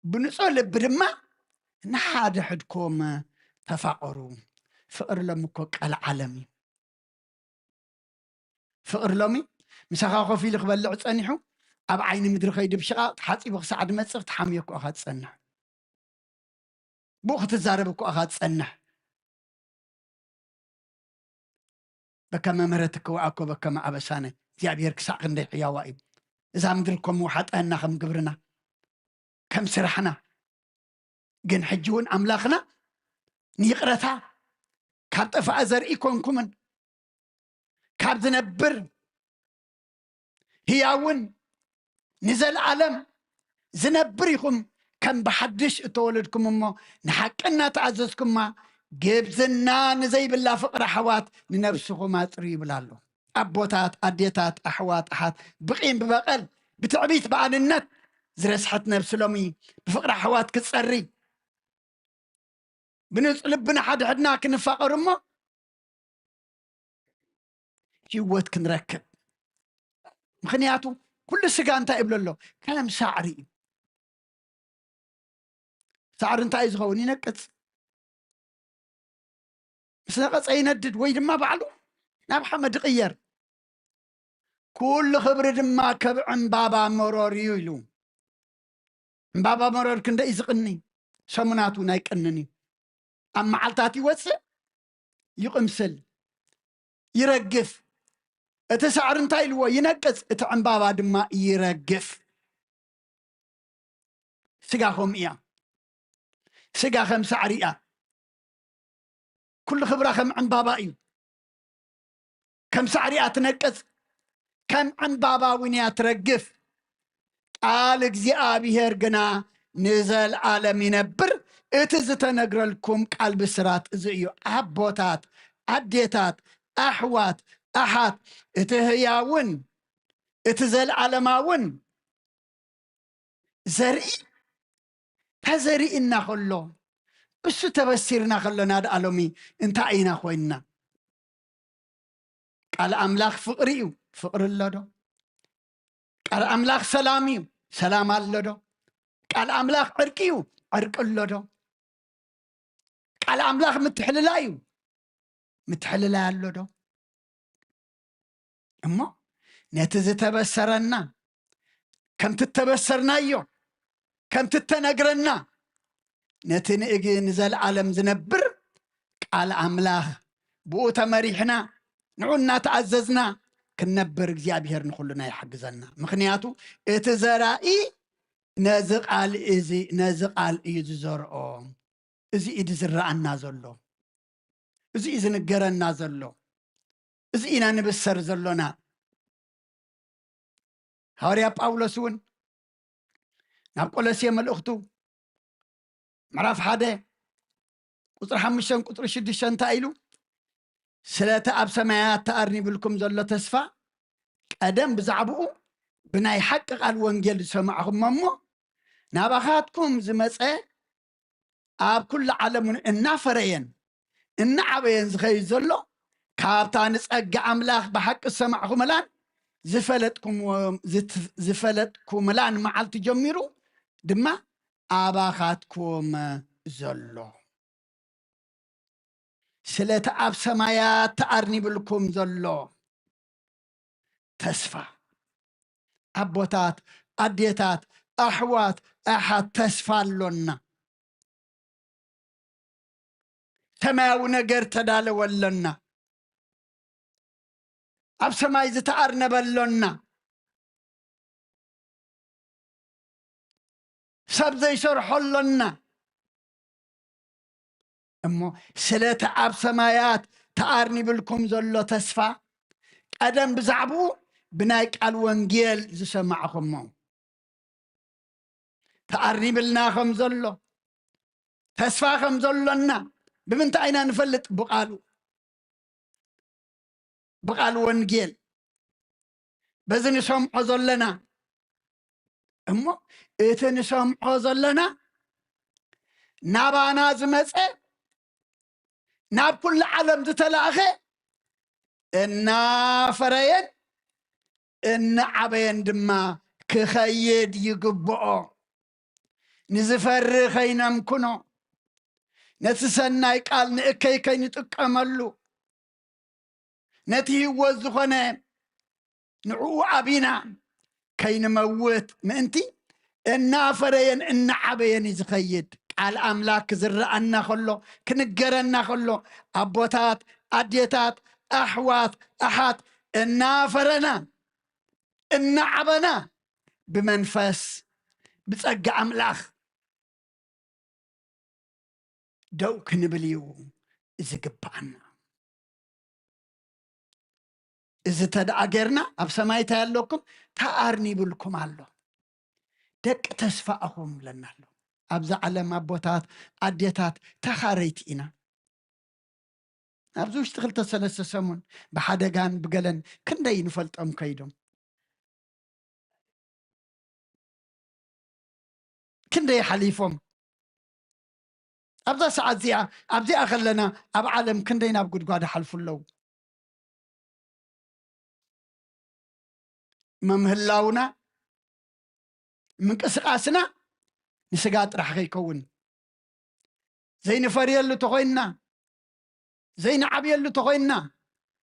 بنصل بدما نحاد حدكم تفاقروا فقر لمكو العالمي فقر لمي مسخا خوفي لخبلع صنيحو اب عين مدر خيد بشقا حصيب سعد مصف تحميكو اخا تصنح بوخ تزاربكو اخا تصنح بكما مرتك واكو بكما ابسانه እግዚአብሔር ክሳቅ እንደ ሕያዋ እዩ እዛ ምድርኩም ወሓጠና ከም ግብርና ከም ስራሕና ግን ሕጂውን ኣምላኽና ንይቕረታ ካብ ጠፋእ ዘርኢ ኮንኩምን ካብ ዝነብር ሕያውን ንዘለዓለም ዝነብር ኢኹም ከም ብሓድሽ እተወለድኩም እሞ ንሓቅና ተኣዘዝኩማ ግብዝና ንዘይብላ ፍቕሪ ኣሕዋት ንነብስኹም ኣፅሪ ይብላ ኣሎ أبوتات أديتات أحوات أحد بقيم ببقل بتعبيت بعننت زرسحت نفس لومي بفقر أحوات كتسري بنطلبنا حد حدنا كنفقر ما جوات كنركب مخنياتو كل سجان تقبل له كلام سعري سعر انت عايز غوني نكت بس نقص أي ندد ويد ما بعلو ناب حمد غير كل خبر دما كبعن بابا مرور يلو بابا مرور كندا يزقني سمناتو نايقنني اما علتاتي وص يقمسل يرجف اتسعر انتاي لو ينقص اتعن بابا دما يرجف سغاهم يا سغا خم سعريا كل خبره خم عن بابا ايو كم سعريا تنقص كم عن بابا وينيا ترقف قال እግዚአብሔር ግና ንዘል ዓለም ይነብር እትዝተነግረ لكم ቃል ብስራት እዝዩ አቦታት አዴታት አሕዋት አሓት እትህያውን እትዘል ዓለማውን ዘርኢ ተዘሪእና ከሎ እሱ ተበሲርና ከሎና ዳአሎሚ እንታይ አይና ኮይና ቃል አምላክ ፍቅሪዩ فقر اللدو قال أملاك سلامي سلام اللدو قال أملاك عرقيو عرق اللدو قال أملاك متحللايو متحللا اللدو أما نتزي تبسرنا كم تتبسرنا يو كم تتنقرنا نتنقي نزل عالم زنبر قال أملاك بوتا مريحنا نعونا تعززنا كنبر እግዚአብሔር ንኹሉና ይحግዘና ምክንያቱ እትዘራኢ ነዝቃል እዩ ዝዘርኦ እዚ ኢድ ዝራአና ዘሎ እዚ ዝንገረና ዘሎ እዚ ኢና ንብሰር ዘሎና ሐዋርያ ጳውሎስ እውን ናብ ቆሎስየ መልእኽቱ ምዕራፍ 1 ቁጥር 5 ቁጥር 6 እንታይ ኢሉ سلة أب سمايات تأرني بالكم زلة تسفى قدم بزعبو بنا يحقق الوانجيل سمعهم ممو نابخاتكم زمسة أب كل عالم إنا فرين إنا عبين زخي زلو كابتانس أقع أملاخ بحق سمعهم الآن زفلتكم الآن معال تجميرو دما أباخاتكم زلو سلة أب سمايات تأرني بالكم زلو تسفى أبوتات أديتات أحوات أحد تسفى لنا سماو نقر تدال ولنا أب سماي زتأرنا بلنا سب زي شرحو لنا أمو سلة أب سمايات تأرني بالكم زلو تسفى قدم بزعبو بنايك الوانجيل زسمعكم مو تأرني بالناخم زلو تسفاخم زلونا بمنت عينا نفلت بقالو وانجيل بزن سمعو زلنا أمو إتن سمعو زلنا نابانا زمسة ناب كل عالم تتلاغي إنا فرين إنا عبين دما كخيد يقبعو نزفر خينام كنو نتسناي قال نأكي كي نتقملو نتي وزخنا نعو عبينا كي نموت مأنتي النافرين النعبين يزخيد قال أملاك زرعنا خلو كنقرنا خلو أبوتات أديتات أحوات أحات النافرنا النعبنا بمنفس بتسقع أملاخ دو كنبليو إذا قبعنا إذا تدعجرنا أبسمايتها لكم تأرني بلكم الله دك تسفأهم لنا له أبزع على مبوتات أديتات تخاريتينا أبزو اشتغل تسلسة سمون بحدقان بقلن كندا ينفلت أم كيدهم كندا يحليفهم أبزا ساعات زيا أبزي أغلنا أب عالم كندا ينابقود قادة حلف اللو ممهلاونا من كسقاسنا نسقات رح يكون زي نفريل اللي تغينا زي نعبي اللي تغينا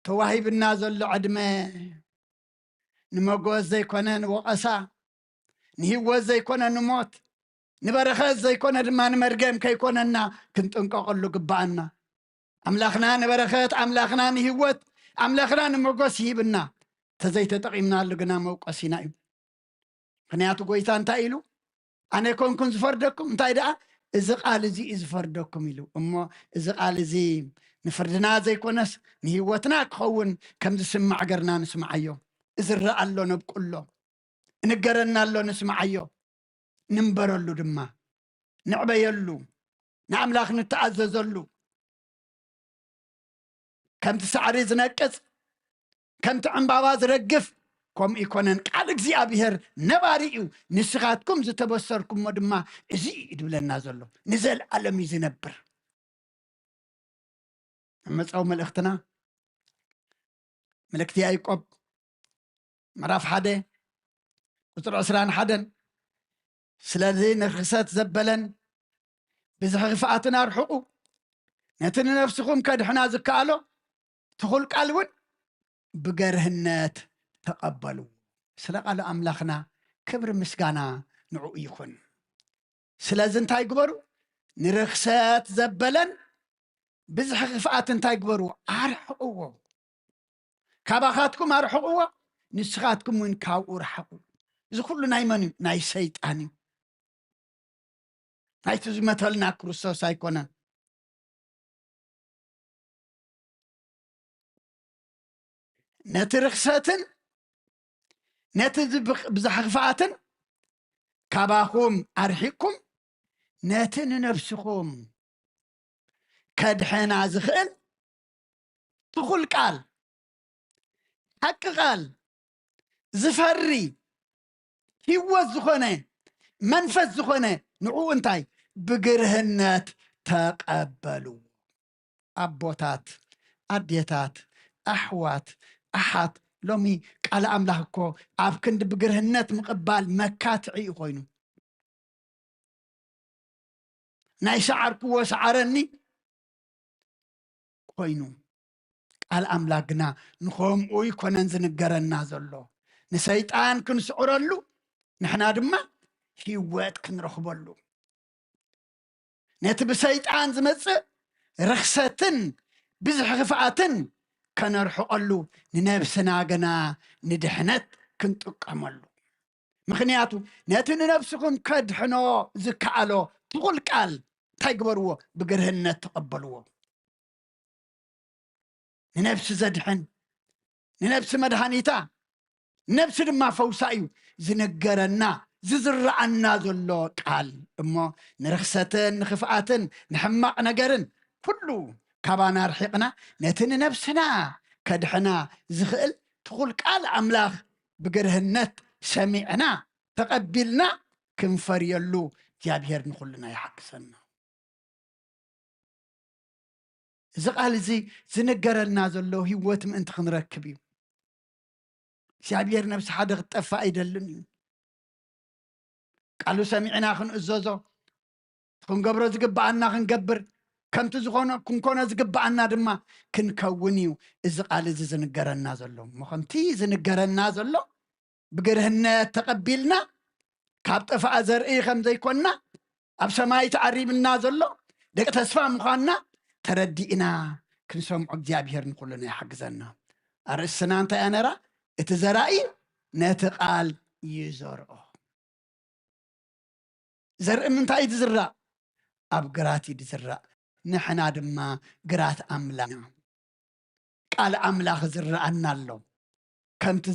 تواهي بالنازل اللي عدمه نموقوز زي كونان وقسا نهيوز زي كونان نموت نبرخز زي كونان ما نمرقم كي كوننا كنت انقاقل له قبعنا أملاخنا نبرخت أملاخنا نهيوت أملاخنا نموقوز هيبنا تزيت تقيمنا اللي قنا موقسينا خنياتو قويتان تايلو أنا يكون كنت فردكم تايدا إذا قال زي إذا فردكم يلو أما إذا قال زي نفردنا زي كونس نهيوتنا كخون كم تسمع قرنا نسمع أيو إذا رأى له نبقل له نقرنا له نسمع أيو نمبر له دما نعبي له نعملاخ نتعزز له كم تسعري زنكس كم تعمباباز رقف كم يكونن قال እግዚአብሔር ነባሪኡ ንስኻትኩም ዝተበሰርኩም ድማ እዚ ይድብለና ዘሎ ንዘል ዓለም ይዝነብር መጻው መልእክትና መልእክቲ ያዕቆብ ምዕራፍ 1 ቁጥር 21 ስለዚ ንርክሰት ዘበለን ብዝኽፋኣትን ኣርሕቁ ነቲ ንነፍስኹም ከድሕና ዝከኣሎ ትኹል ቃል እውን بجرهنات تقبلوا سلق على أملاخنا كبر مسكانا نعو يخون سلازن تايقبروا نرخسات زبلن بزح خفاءات تايقبروا أرحقوا كاباخاتكم أرحقوا نسخاتكم وين كاو أرحقوا إذا كل نايماني ناي سيطاني ناي تزمتلنا كروسو سايكونا نترخساتن نتذبخ بزحفاتن كاباكم أرحيكم نتن نفسكم كدحنا زخل تقول قال حق قال زفري هو زخنه منفذ زخنه نعو انتاي بقرهنات تقبلوا أبوتات أديتات أحوات أحد لومي قال أملاكو عبكند بقرهنات مقبال مكاتعي خوينو ناي شعركو وشعرني خوينو قال أملاكنا نخوم اوي كوننزن قرنا زلو نسيطان كن سعرلو نحنا دما هيوات كن رخبلو نتب سيطان زمص رخصتن بزح خفعتن كنرحقلو ننفسنا قنا ندحنت كنت أقاملو مخنياتو ناتن نفسكم كدحنو زكالو تقول قال تايقبرو بقرهنة تقبلو ننفس زدحن ننفس مدحانيتا نفس ما فوسايو زنقرنا ززرعنا زلو قال اما نرخصتن نخفعتن نحمق نقرن كله كابانا رحقنا نتن نفسنا كدحنا زخل تقول قال أملاخ بقرهنت سمعنا تقبلنا كنفر يلو جابير نخلنا يحكسنا زقال زي زنقرلنا زلو هيوتم انت خنركبيو جابير نفس حدا غطفا ايدلني قالوا سمعنا خن ازوزو ክንገብሮ ዝግባአና ክንገብር ከምቲ ዝኾነ ክንኮነ ዝግባአና ድማ ክንከውን እዩ እዚ ቃል እዚ ዝንገረና ዘሎ ከምቲ ዝንገረና ዘሎ ብግርህነት ተቐቢልና ካብ ጠፋእ ዘርኢ ከም ዘይኮንና ኣብ ሰማይ ተዓሪብና ዘሎ ደቂ ተስፋ ምዃንና ተረዲእና ክንሰምዖ እግዚኣብሔር ንኩሉና ይሓግዘና ኣርእስና እንታይ ኣነራ እቲ ዘራኢ ነቲ ቃል ይዘርኦ ዘርኢ ምንታይ እዩ ዝዝራእ ኣብ ግራት እዩ ዝዝራእ ንሕና ድማ ግራት ኣምላኽ ቃል ኣምላኽ ዝረአና ኣሎ ከምቲ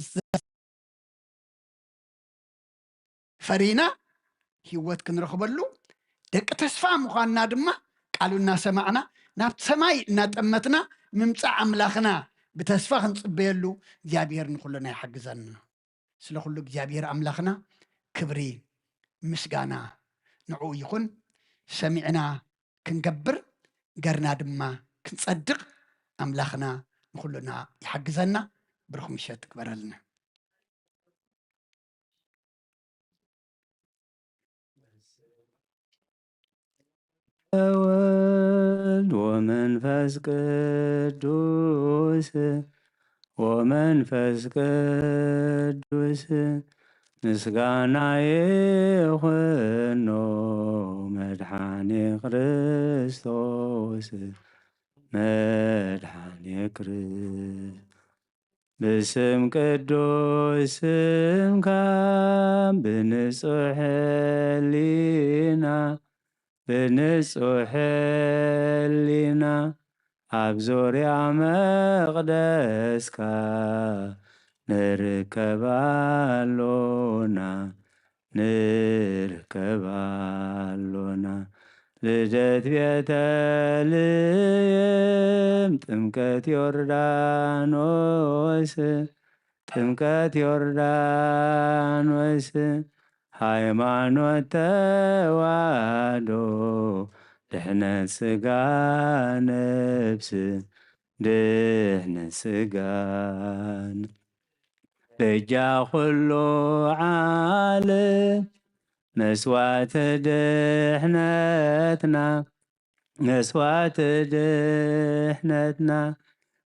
ፈሪና ህይወት ክንረኽበሉ ደቂ ተስፋ ምዃንና ድማ ቃሉ እናሰማዕና ናብ ሰማይ እናጠመትና ምምፃእ ኣምላኽና ብተስፋ ክንፅበየሉ እግዚኣብሔር ንኩሉና ይሓግዘና ስለ ኩሉ እግዚኣብሔር ኣምላኽና ክብሪ ምስጋና ንዕኡ ይኹን ሰሚዕና ክንገብር ገርና ድማ ክንጸድቕ ኣምላኽና ንኩሉና ይሓግዘና ብርኹም ምሸት ትግበረልና ومنفس قدوس ومنفس قدوس مسغانا يخنو مدحاني كريستوس مدحاني كريستوس بسم قدوس كام بنصح لينا بنصح لنا أبزور يا مقدسك نركب اللونا نركب اللونا لجت بيتاليم تمكت يوردانوس تمكت يوردانوس ሃይማኖት ተዋህዶ ድሕነት ስጋ ነብስ ድሕነት ስጋን በጃ ኩሉ ዓለም መስዋዕት ድሕነትና መስዋዕት ድሕነትና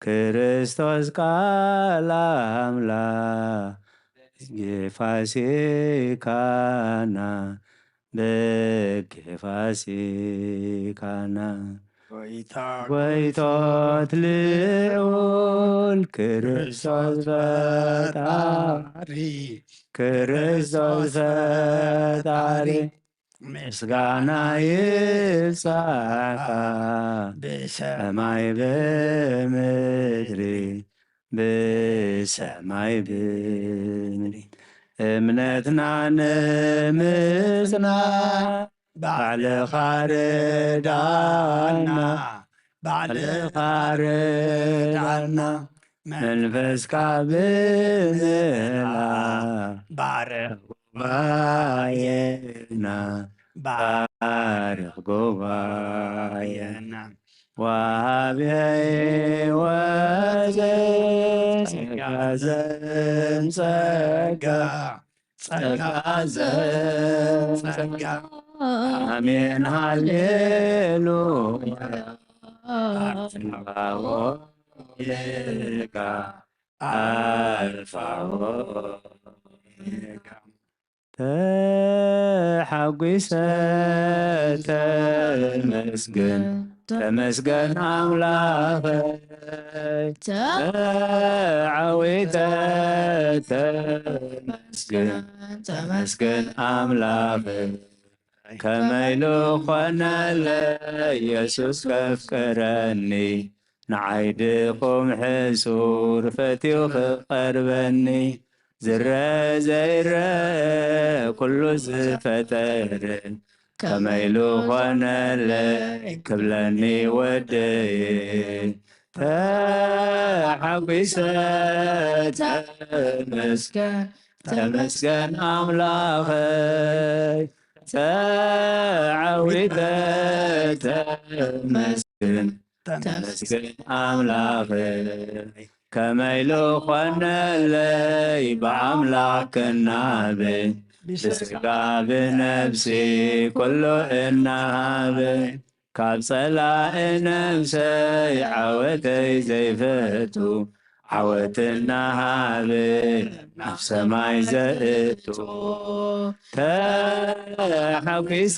ክርስቶስ ቃል አምላክ ጌፋሲካና በጌፋሲካና ጎይቶት ልዑል ክርስቶስ ፈጣሪ ክርስቶስ ፈጣሪ ምስጋና ይብጻሕካ በሰማይ በምድሪ በሰማይ በምድሪ እምነትና ንምጽና ባዕልኻ ርዳእና ባዕልኻ ርዳእና መንፈስካ ብምህላ ባርኽ ጉባኤና ባርኽ ጉባኤና وابي وزن سكازن سكا سكازن آمين هاليلويا ألفا ألفا تحقيسة المسكن تمسكن أملاخي تعويته تمسكن أملاخي كما يلوخنا ليسوس كفكرني نعيدكم حسور فتيوخ قربني زرا زيرا كل زفتر كما يلوخنا لك بلاني ودي تحقيسة تمسكن أملاخي تعويدة تمسكن أملاخي كما يلوخنا لي بأملاك النبي بسقى بنفسي كل إنهاب كاب صلاة نفسي عوتي زيفتو عوت النهاب نفس ما يزئتو تحوكي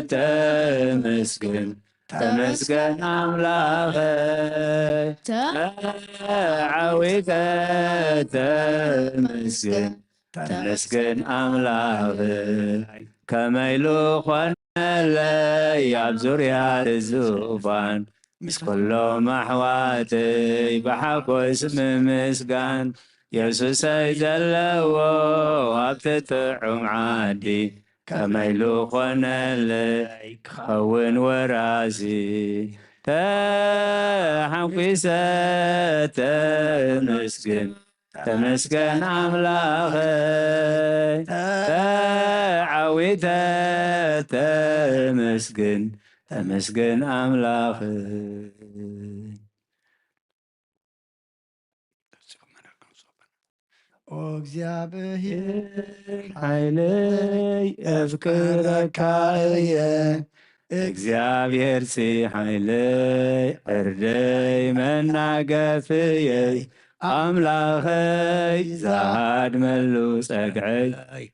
ستمسكن تمسكن أملاخي تعويك تمسكن تمسكن أملاخي كما يلوخن لي يبزر يا الزوفان مس كله محواتي بحكو اسم مسكن يسوس يجلو وابتتعم عادي كما يلوخن لي خون وراسي تحوكي ستمسكن تمسكن أملاخي تعويت تمسكن تمسكن أملاخي እግዚአብሔር حيلي أذكرك يا እግዚአብሔር ሲኃይለይ ዕርደይ መናገፍየይ ኣምላኸይ ዝሃድመሉ ፀግዐይ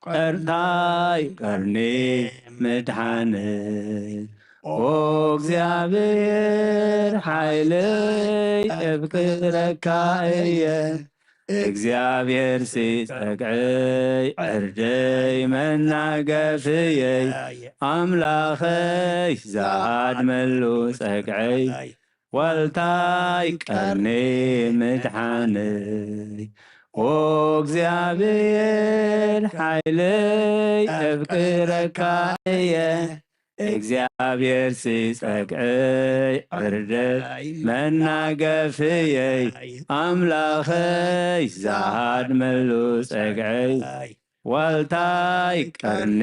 ቀርታይ ቀርኒ ምድሓነይ ኦ እግዚአብሔር ሓይለይ እብክረካ እየ እግዚአብሔር ሲፀግዐይ ዕርደይ መናገፍየይ ኣምላኸይ ዝሃድመሉ ፀግዐይ ዋልታይ ቀርኒ ምድሓነይ ኦ እግዚአብሔር ሓይለይ እብክረካ እየ እግዚአብሔር ሲፀግዐይ ዕርደይ መናገፍየይ ኣምላኸይ ዝሃድመሉ ፀግዐይ ዋልታይ ቀርኒ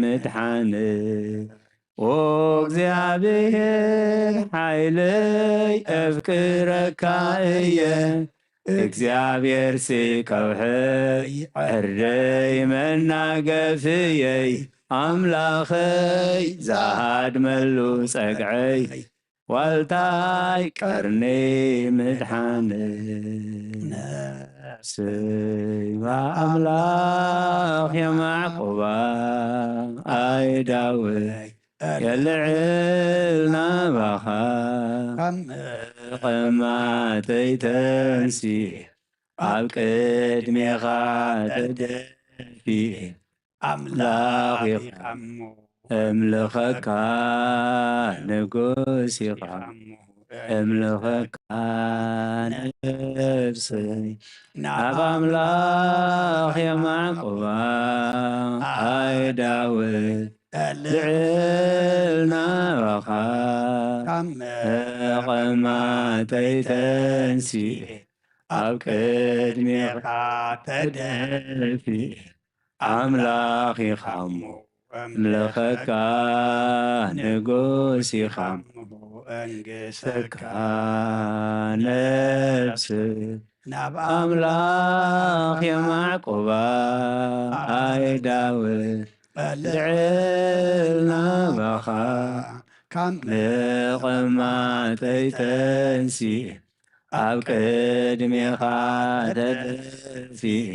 ምድሓነይ ኦ እግዚአብሔር ሓይለይ እብክረካ እየ እግዚአብሔር ሲከውሐይ ዕርደይ መናገፍየይ ኣምላኸይ ዝሃድመሉ ፀግዐይ ዋልታይ ቀርኒ ምድሓነይ ነፍሰይ ኣምላኽ የማዕቁባ ኣይዳወይ የልዕል ናባኻ ቅማተይ ተንሲሕ ኣብ ቅድሜኻ ተደፊእ ኣምላኽ ኢኻ እምልኸካ ንጉስ ኢኻ እምልኸካ ነፍሰይ ናብ ኣምላኽ የማዕቁባ ኣይዳወይ ልዕል ናባኻ ቅማተይ ተንሲሕ ኣብ ቅድሜኻ ተደፊእ ኣምላኽ ኢኻ እሞ እምልኸካ ንጉስ ኢኻ እንግሰካ ነፍሰይ ናብ ኣምላኽ የማዕቁባ ኣይዳወይ ልዕል ናባኻ ንቕማተይ ተንሲሕ ኣብ ቅድሜኻ ተደፊእ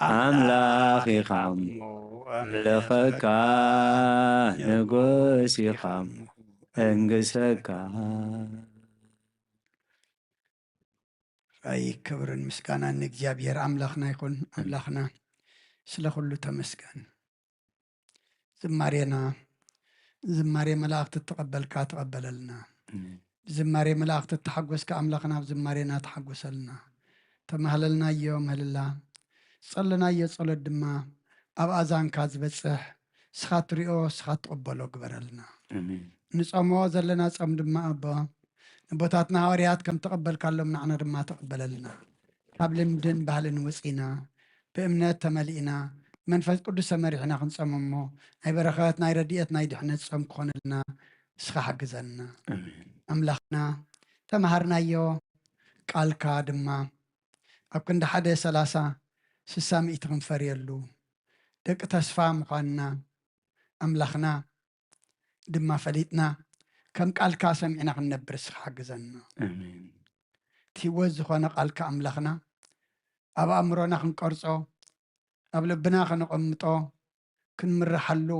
ኣምላኽ ኢኻ እሞ እምልኸካ ንጉስ ኢኻ እንግሰካ አይ ክብርን ምስጋናን እግዚአብሔር አምላክና ይሁን። አምላክና ስለ ሁሉ ተመስገን። ዝማሬና ዝማሬ መላእክት ተቀበልካ ተቀበለልና ዝማሬ መላእክት ተሐጎስካ አምላክና ዝማሬና ተሐጎሰልና ተማህለልና የውም ህልላ ጸለና የጸሎት ድማ ኣብ ኣዛንካ ዝበጽሕ ስኻ ትሪኦ ስኻ ተቀበሎ ግበረልና ንጾሞ ዘለና ጾም ድማ ኣባ ንቦታትና ሐዋርያት ከም ተቀበልካሎም ንዓና ድማ ተቀበለልና ካብ ልምድን ባህልን ወፂና በእምነት ተመሊእና መንፈስ ቅዱስ ተመሪሕና ክንጸምሞ ናይ በረኸት ናይ ረድኤት ናይ ድሕነት ጾም ክኾነልና ስኻ ሓግዘና ኣምላኽና ተማሃርናዮ ቃልካ ድማ ኣብ ክንዲ 1 30 60 ሚእቲ ክንፈርየሉ ደቂ ተስፋ ምዃንና ኣምላኽና ድማ ፈሊጥና ከም ቃልካ ሰሚዕና ክንነብር እስኻ ሓግዘና አሜን ቲወዝ ዝኾነ ቃልካ ኣምላኽና ኣብ ኣእምሮና ክንቀርጾ ኣብ ልብና ክንቐምጦ ክንምርሓሉ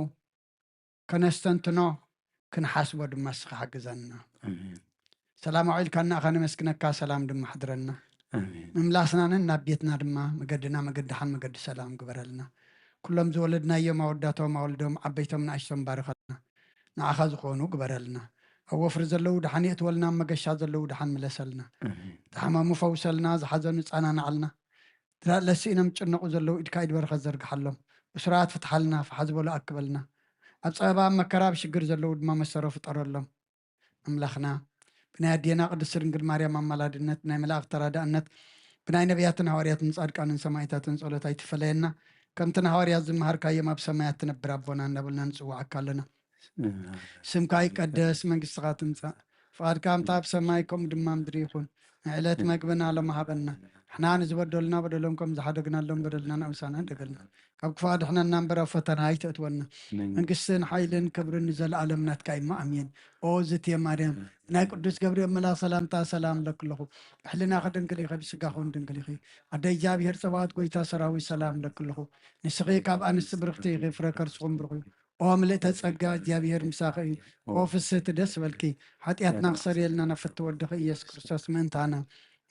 ከነስተንትኖ ክንሓስቦ ድማ እስኻ ሓግዘና አሜን ሰላም ዓኢልካና ኣኻ ነመስግነካ ሰላም ድማ ሓድረና አሜን ምምላስናንን ናብ ቤትና ድማ መገድና መገድሓን መገዲ ሰላም ግበረልና ኩሎም ዝወለድናዮም ኣወዳቶም ኣወልዶም ዓበይቶም ንኣሽቶም ባርኸልና ንዓኻ ዝኾኑ ግበረልና ኣብ ወፍሪ ዘለው ድሓን የእትወልና መገሻ ዘለው ድሓን ምለሰልና አሜን ተሓማሙ ፈውሰልና ዝሓዘኑ ፃናናዓልና ለሲኢኖም ጭነቁ ዘለው ኢድካ ይድበረኸ ዘርግሓሎም ብስርዓት ፍትሓልና ፍሓዝበሉ ኣክበልና ኣብ ፀበባ መከራ ብሽግር ዘለው ድማ መሰሮ ፍጠረሎም ኣምላኽና ብናይ ኣዴና ቅድስት ድንግል ማርያም ኣማላድነት ናይ መላእክቲ ተራዳእነት ብናይ ነቢያትን ሃዋርያትን ጻድቃንን ሰማዕታትን ጸሎት ኣይትፈለየና ከምቲ ንሃዋርያት ዝመሃርካዮም ኣብ ሰማያት ትነብር ኣቦና እናበልና ንፅዋዓካ ኣለና ስምካ ይቀደስ መንግስትኻ ትምፃእ ፍቃድካ ከምታ ኣብ ሰማይ ከምኡ ድማ ምድሪ ይኹን ንዕለት መግብና ለመሃበና ንሕና ንዝበደሉና በደሎም ከም ዝሓደግናሎም በደልና ንኣውሳና ደገልና ካብ ክፉ ኣድሕነና እምበር ኣብ ፈተና ኣይተእትወና መንግስትን ሓይልን ክብርን ንዘለኣለም ናትካ ኢማ ኣሜን ኦ ዝትየ ማርያም ናይ ቅዱስ ገብርኤል መልኣክ ሰላምታ ሰላም ለክለኹ ብሕልና ክድንግል ይኸ ብስጋኹን ድንግል ይኸ ኣደ እግዚኣብሔር ፀባኦት ጎይታ ሰራዊት ሰላም ለክለኹ ንስኺ ካብ ኣንስቲ ብርክቲ ይኸ ፍረ ከርስኹም ብርኹ ኦ ምልእተ ፀጋ እግዚኣብሔር ምሳኺ እዩ ኦ ፍስህቲ ደስ በልኪ ሓጢኣትና ክሰርየልና ናፈቲ ወድኺ ኢየሱስ ክርስቶስ ምእንታና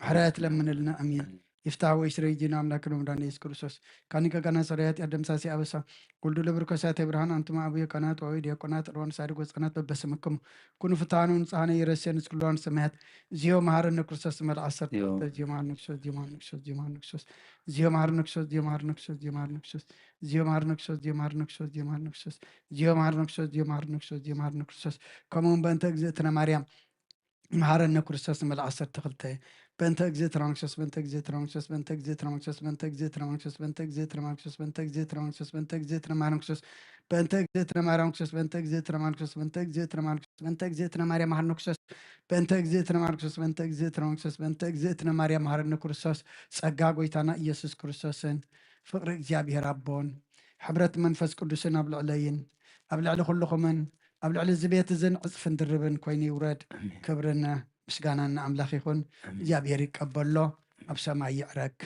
ምሕረት ለምንልና ኣሜን ይፍታሕ ወይ ስረይ ጂና አምላክን ወምዳን ኢየሱስ ክርስቶስ ካኒ ከጋና ሰሪያት ያደምሳሲ አበሳ ጉልዱ ለብርከሳት ብርሃን አንቱማ አብየ ቀናት ወይ ዲያቆናት ሮን ሳድጎ ጸናት በበስምክሙ ኩኑ ፍታኑን ጻነ ይረሰን ስኩሎን ሰማያት ዚዮ ማሃረነ ክርስቶስ መልአሰር ዚዮ ማሃረነ ክርስቶስ ዚዮ ማሃረነ ክርስቶስ ዚዮ ማሃረነ ክርስቶስ ዚዮ ማሃረነ ክርስቶስ ዚዮ ማሃረነ ክርስቶስ ዚዮ ማሃረነ ክርስቶስ ዚዮ ማሃረነ ክርስቶስ ዚዮ ማሃረነ ክርስቶስ ዚዮ ማሃረነ ክርስቶስ ዚዮ ማሃረነ ክርስቶስ ዚዮ ማሃረነ ክርስቶስ ዚዮ ማሃረነ ክርስቶስ ከመን በእንተ እግዝእትነ ማርያም مهارنا كريستوس من العصر تخلته بنت اجزيت رانكسوس بنت اجزيت رانكسوس بنت اجزيت رانكسوس بنت اجزيت رانكسوس بنت اجزيت رانكسوس بنت اجزيت رانكسوس بنت اجزيت رانكسوس بنت اجزيت رانكسوس بنت اجزيت رانكسوس بنت اجزيت رانكسوس بنت اجزيت مريم مهارنكسوس بنت اجزيت رانكسوس بنت اجزيت رانكسوس بنت اجزيت مريم مهارنا كريستوس ጸጋ ጎይታና ኢየሱስ ክርስቶስን ፍቅሪ እግዚአብሔር አቦን ሕብረት መንፈስ ቅዱስን ኣብ ልዕለይን ኣብ ልዕሊ ኩልኹምን ኣብ ልዕሊ ዝቤት እዝን ዕፅፍን ድርብን ኮይኑ ይውረድ ክብርና ምስጋናና ኣምላኽ ይኹን እግዚኣብሔር ይቀበሎ ኣብ ሰማይ ይዕረግ